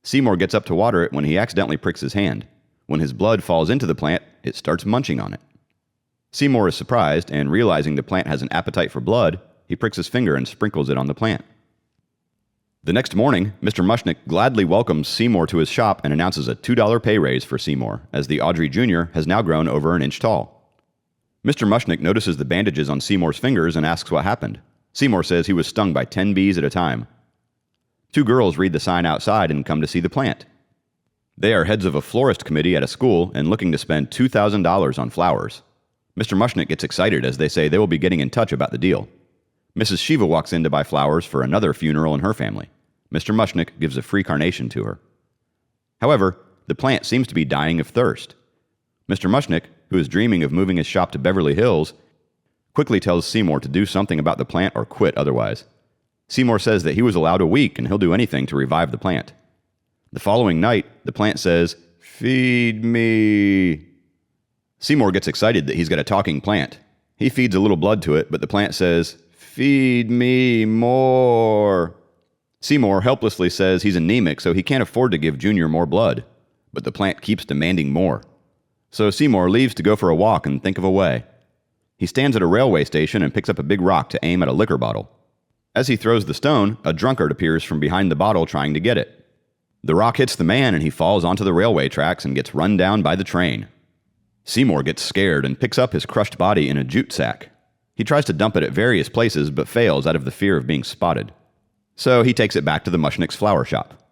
Seymour gets up to water it when he accidentally pricks his hand. When his blood falls into the plant, it starts munching on it. Seymour is surprised, and realizing the plant has an appetite for blood, he pricks his finger and sprinkles it on the plant. The next morning, Mr. Mushnick gladly welcomes Seymour to his shop and announces a $2 pay raise for Seymour, as the Audrey Jr. has now grown over an inch tall. Mr. Mushnick notices the bandages on Seymour's fingers and asks what happened. Seymour says he was stung by 10 bees at a time. 2 girls read the sign outside and come to see the plant. They are heads of a florist committee at a school and looking to spend $2,000 on flowers. Mr. Mushnick gets excited as they say they will be getting in touch about the deal. Mrs. Shiva walks in to buy flowers for another funeral in her family. Mr. Mushnick gives a free carnation to her. However, the plant seems to be dying of thirst. Mr. Mushnick, who is dreaming of moving his shop to Beverly Hills, quickly tells Seymour to do something about the plant or quit otherwise. Seymour says that he was allowed a week and he'll do anything to revive the plant. The following night, the plant says, "Feed me." Seymour gets excited that he's got a talking plant. He feeds a little blood to it, but the plant says, "Feed me more." Seymour helplessly says he's anemic, so he can't afford to give Junior more blood, but the plant keeps demanding more. So Seymour leaves to go for a walk and think of a way. He stands at a railway station and picks up a big rock to aim at a liquor bottle. As he throws the stone, a drunkard appears from behind the bottle trying to get it. The rock hits the man and he falls onto the railway tracks and gets run down by the train. Seymour gets scared and picks up his crushed body in a jute sack. He tries to dump it at various places but fails out of the fear of being spotted. So he takes it back to the Mushnick's flower shop.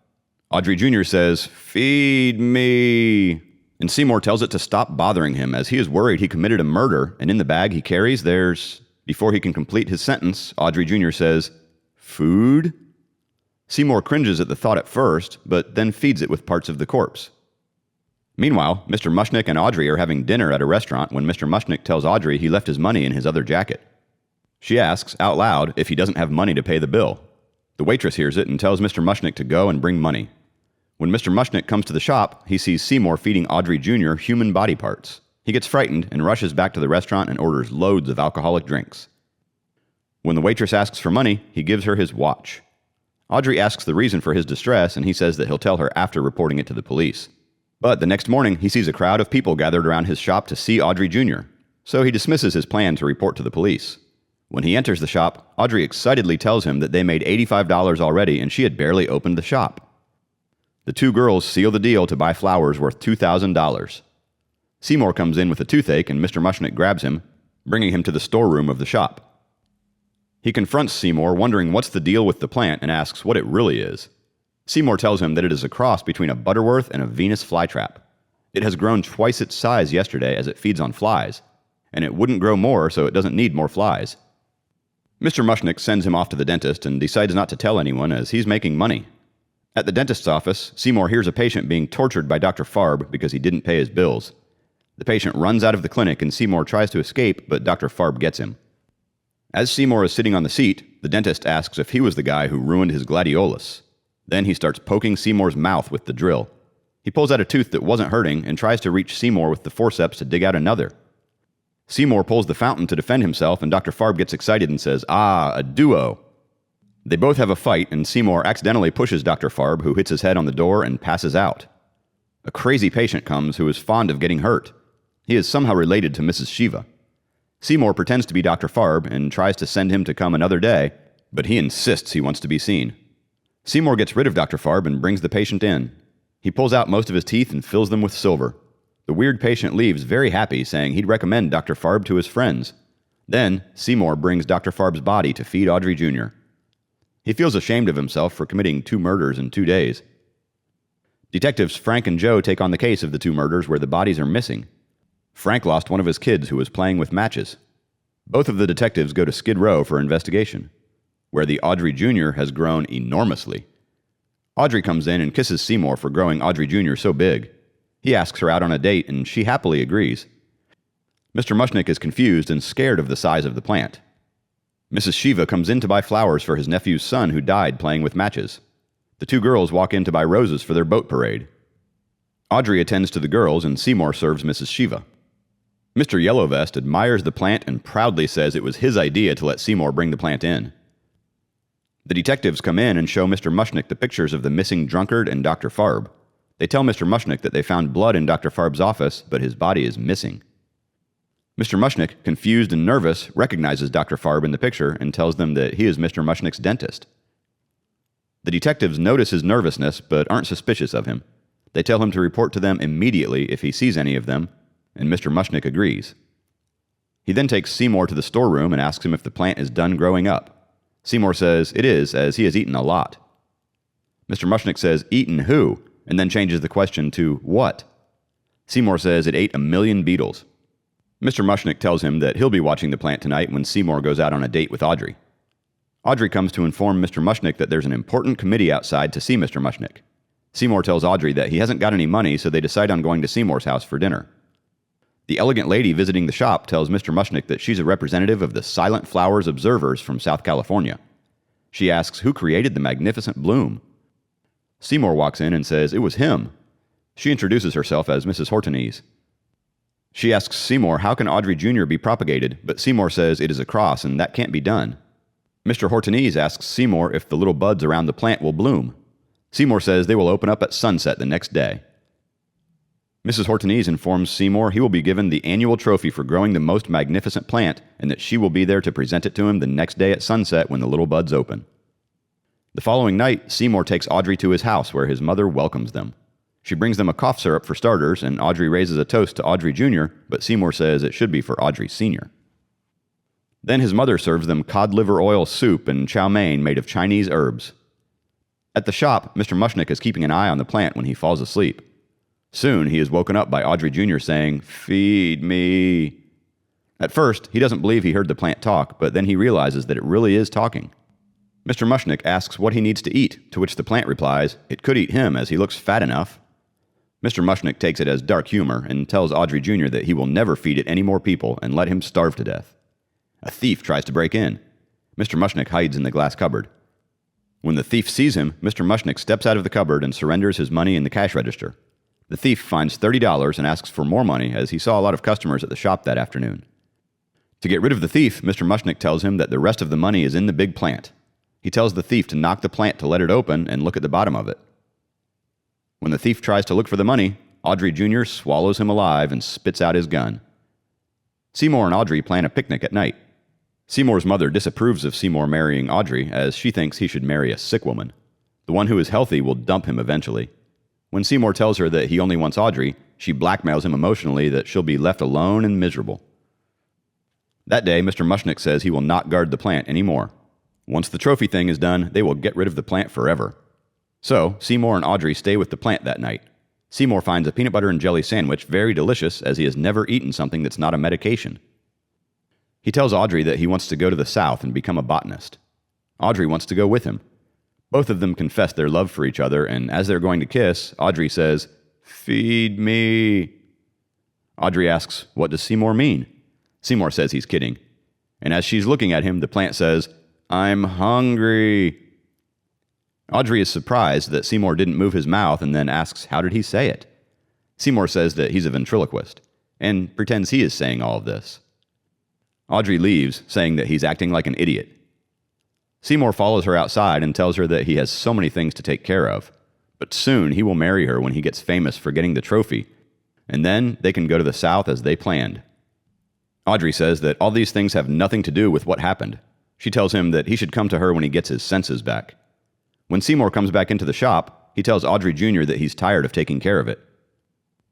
Audrey Jr. says, "Feed me," and Seymour tells it to stop bothering him as he is worried he committed a murder and in the bag he carries there's... Before he can complete his sentence, Audrey Jr. says, "Food?" Seymour cringes at the thought at first, but then feeds it with parts of the corpse. Meanwhile, Mr. Mushnick and Audrey are having dinner at a restaurant when Mr. Mushnick tells Audrey he left his money in his other jacket. She asks, out loud, if he doesn't have money to pay the bill. The waitress hears it and tells Mr. Mushnick to go and bring money. When Mr. Mushnick comes to the shop, he sees Seymour feeding Audrey Jr. human body parts. He gets frightened and rushes back to the restaurant and orders loads of alcoholic drinks. When the waitress asks for money, he gives her his watch. Audrey asks the reason for his distress, and he says that he'll tell her after reporting it to the police. But the next morning, he sees a crowd of people gathered around his shop to see Audrey Jr., so he dismisses his plan to report to the police. When he enters the shop, Audrey excitedly tells him that they made $85 already and she had barely opened the shop. The 2 girls seal the deal to buy flowers worth $2,000. Seymour comes in with a toothache and Mr. Mushnick grabs him, bringing him to the storeroom of the shop. He confronts Seymour, wondering what's the deal with the plant, and asks what it really is. Seymour tells him that it is a cross between a Butterworth and a Venus flytrap. It has grown twice its size yesterday as it feeds on flies, and it wouldn't grow more so it doesn't need more flies. Mr. Mushnick sends him off to the dentist and decides not to tell anyone as he's making money. At the dentist's office, Seymour hears a patient being tortured by Dr. Farb because he didn't pay his bills. The patient runs out of the clinic and Seymour tries to escape, but Dr. Farb gets him. As Seymour is sitting on the seat, the dentist asks if he was the guy who ruined his gladiolus. Then he starts poking Seymour's mouth with the drill. He pulls out a tooth that wasn't hurting and tries to reach Seymour with the forceps to dig out another. Seymour pulls the fountain to defend himself and Dr. Farb gets excited and says, "Ah, a duo." They both have a fight and Seymour accidentally pushes Dr. Farb, who hits his head on the door and passes out. A crazy patient comes who is fond of getting hurt. He is somehow related to Mrs. Shiva. Seymour pretends to be Dr. Farb and tries to send him to come another day, but he insists he wants to be seen. Seymour gets rid of Dr. Farb and brings the patient in. He pulls out most of his teeth and fills them with silver. The weird patient leaves very happy, saying he'd recommend Dr. Farb to his friends. Then, Seymour brings Dr. Farb's body to feed Audrey Jr. He feels ashamed of himself for committing 2 murders in 2 days. Detectives Frank and Joe take on the case of the 2 murders where the bodies are missing. Frank lost one of his kids who was playing with matches. Both of the detectives go to Skid Row for investigation, where the Audrey Jr. has grown enormously. Audrey comes in and kisses Seymour for growing Audrey Jr. so big. He asks her out on a date, and she happily agrees. Mr. Mushnick is confused and scared of the size of the plant. Mrs. Shiva comes in to buy flowers for his nephew's son who died playing with matches. The 2 girls walk in to buy roses for their boat parade. Audrey attends to the girls and Seymour serves Mrs. Shiva. Mr. Yellowvest admires the plant and proudly says it was his idea to let Seymour bring the plant in. The detectives come in and show Mr. Mushnick the pictures of the missing drunkard and Dr. Farb. They tell Mr. Mushnick that they found blood in Dr. Farb's office, but his body is missing. Mr. Mushnick, confused and nervous, recognizes Dr. Farb in the picture and tells them that he is Mr. Mushnick's dentist. The detectives notice his nervousness, but aren't suspicious of him. They tell him to report to them immediately if he sees any of them, and Mr. Mushnick agrees. He then takes Seymour to the storeroom and asks him if the plant is done growing up. Seymour says it is, as he has eaten a lot. Mr. Mushnick says, "Eaten who?" and then changes the question to what. Seymour says it ate 1,000,000 beetles. Mr. Mushnick tells him that he'll be watching the plant tonight when Seymour goes out on a date with Audrey. Audrey comes to inform Mr. Mushnick that there's an important committee outside to see Mr. Mushnick. Seymour tells Audrey that he hasn't got any money, so they decide on going to Seymour's house for dinner. The elegant lady visiting the shop tells Mr. Mushnick that she's a representative of the Silent Flowers Observers from South California. She asks who created the magnificent bloom. Seymour walks in and says it was him. She introduces herself as Mrs. Hortense. She asks Seymour how can Audrey Jr. be propagated, but Seymour says it is a cross and that can't be done. Mr. Hortense asks Seymour if the little buds around the plant will bloom. Seymour says they will open up at sunset the next day. Mrs. Hortense informs Seymour he will be given the annual trophy for growing the most magnificent plant and that she will be there to present it to him the next day at sunset when the little buds open. The following night, Seymour takes Audrey to his house where his mother welcomes them. She brings them a cough syrup for starters, and Audrey raises a toast to Audrey Jr., but Seymour says it should be for Audrey Sr. Then his mother serves them cod liver oil soup and chow mein made of Chinese herbs. At the shop, Mr. Mushnick is keeping an eye on the plant when he falls asleep. Soon, he is woken up by Audrey Jr. saying, "Feed me." At first, he doesn't believe he heard the plant talk, but then he realizes that it really is talking. Mr. Mushnick asks what he needs to eat, to which the plant replies, it could eat him as he looks fat enough. Mr. Mushnick takes it as dark humor and tells Audrey Jr. that he will never feed it any more people and let him starve to death. A thief tries to break in. Mr. Mushnick hides in the glass cupboard. When the thief sees him, Mr. Mushnick steps out of the cupboard and surrenders his money in the cash register. The thief finds $30 and asks for more money as he saw a lot of customers at the shop that afternoon. To get rid of the thief, Mr. Mushnick tells him that the rest of the money is in the big plant. He tells the thief to knock the plant to let it open and look at the bottom of it. When the thief tries to look for the money, Audrey Jr. swallows him alive and spits out his gun. Seymour and Audrey plan a picnic at night. Seymour's mother disapproves of Seymour marrying Audrey as she thinks he should marry a sick woman. The one who is healthy will dump him eventually. When Seymour tells her that he only wants Audrey, she blackmails him emotionally that she'll be left alone and miserable. That day, Mr. Mushnick says he will not guard the plant anymore. Once the trophy thing is done, they will get rid of the plant forever. So, Seymour and Audrey stay with the plant that night. Seymour finds a peanut butter and jelly sandwich very delicious as he has never eaten something that's not a medication. He tells Audrey that he wants to go to the South and become a botanist. Audrey wants to go with him. Both of them confess their love for each other, and as they're going to kiss, Audrey says, "Feed me." Audrey asks, "What does Seymour mean?" Seymour says he's kidding. And as she's looking at him, the plant says, "I'm hungry." Audrey is surprised that Seymour didn't move his mouth and then asks, how did he say it? Seymour says that he's a ventriloquist, and pretends he is saying all of this. Audrey leaves, saying that he's acting like an idiot. Seymour follows her outside and tells her that he has so many things to take care of, but soon he will marry her when he gets famous for getting the trophy, and then they can go to the South as they planned. Audrey says that all these things have nothing to do with what happened. She tells him that he should come to her when he gets his senses back. When Seymour comes back into the shop, he tells Audrey Jr. that he's tired of taking care of it.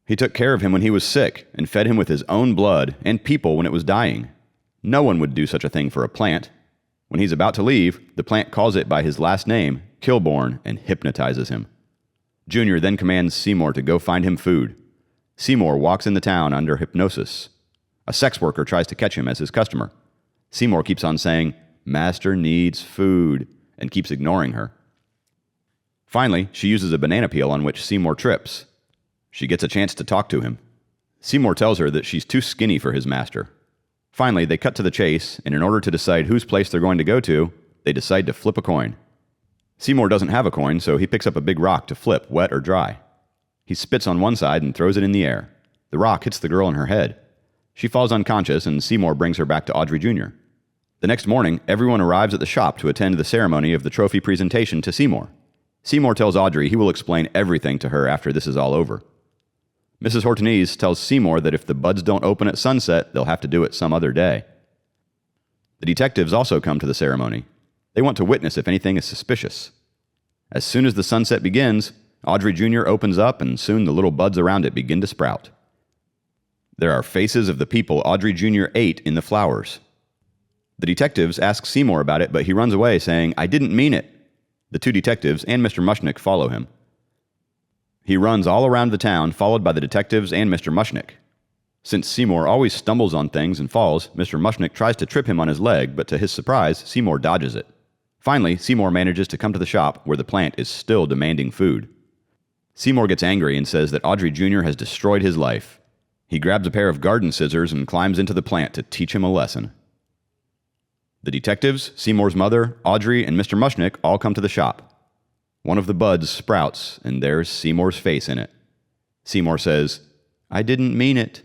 He took care of him when he was sick and fed him with his own blood and people when it was dying. No one would do such a thing for a plant. When he's about to leave, the plant calls it by his last name, Kilborn, and hypnotizes him. Junior then commands Seymour to go find him food. Seymour walks in the town under hypnosis. A sex worker tries to catch him as his customer. Seymour keeps on saying, "Master needs food," and keeps ignoring her. Finally, she uses a banana peel on which Seymour trips. She gets a chance to talk to him. Seymour tells her that she's too skinny for his master. Finally, they cut to the chase, and in order to decide whose place they're going to go to, they decide to flip a coin. Seymour doesn't have a coin, so he picks up a big rock to flip, wet or dry. He spits on one side and throws it in the air. The rock hits the girl in her head. She falls unconscious, and Seymour brings her back to Audrey Jr. The next morning, everyone arrives at the shop to attend the ceremony of the trophy presentation to Seymour. Seymour tells Audrey he will explain everything to her after this is all over. Mrs. Hortense tells Seymour that if the buds don't open at sunset, they'll have to do it some other day. The detectives also come to the ceremony. They want to witness if anything is suspicious. As soon as the sunset begins, Audrey Jr. opens up, and soon the little buds around it begin to sprout. There are faces of the people Audrey Jr. ate in the flowers. The detectives ask Seymour about it, but he runs away saying, "I didn't mean it." The two detectives and Mr. Mushnick follow him. He runs all around the town, followed by the detectives and Mr. Mushnick. Since Seymour always stumbles on things and falls, Mr. Mushnick tries to trip him on his leg, but to his surprise, Seymour dodges it. Finally, Seymour manages to come to the shop where the plant is still demanding food. Seymour gets angry and says that Audrey Jr. has destroyed his life. He grabs a pair of garden scissors and climbs into the plant to teach him a lesson. The detectives, Seymour's mother, Audrey, and Mr. Mushnick all come to the shop. One of the buds sprouts, and there's Seymour's face in it. Seymour says, "I didn't mean it."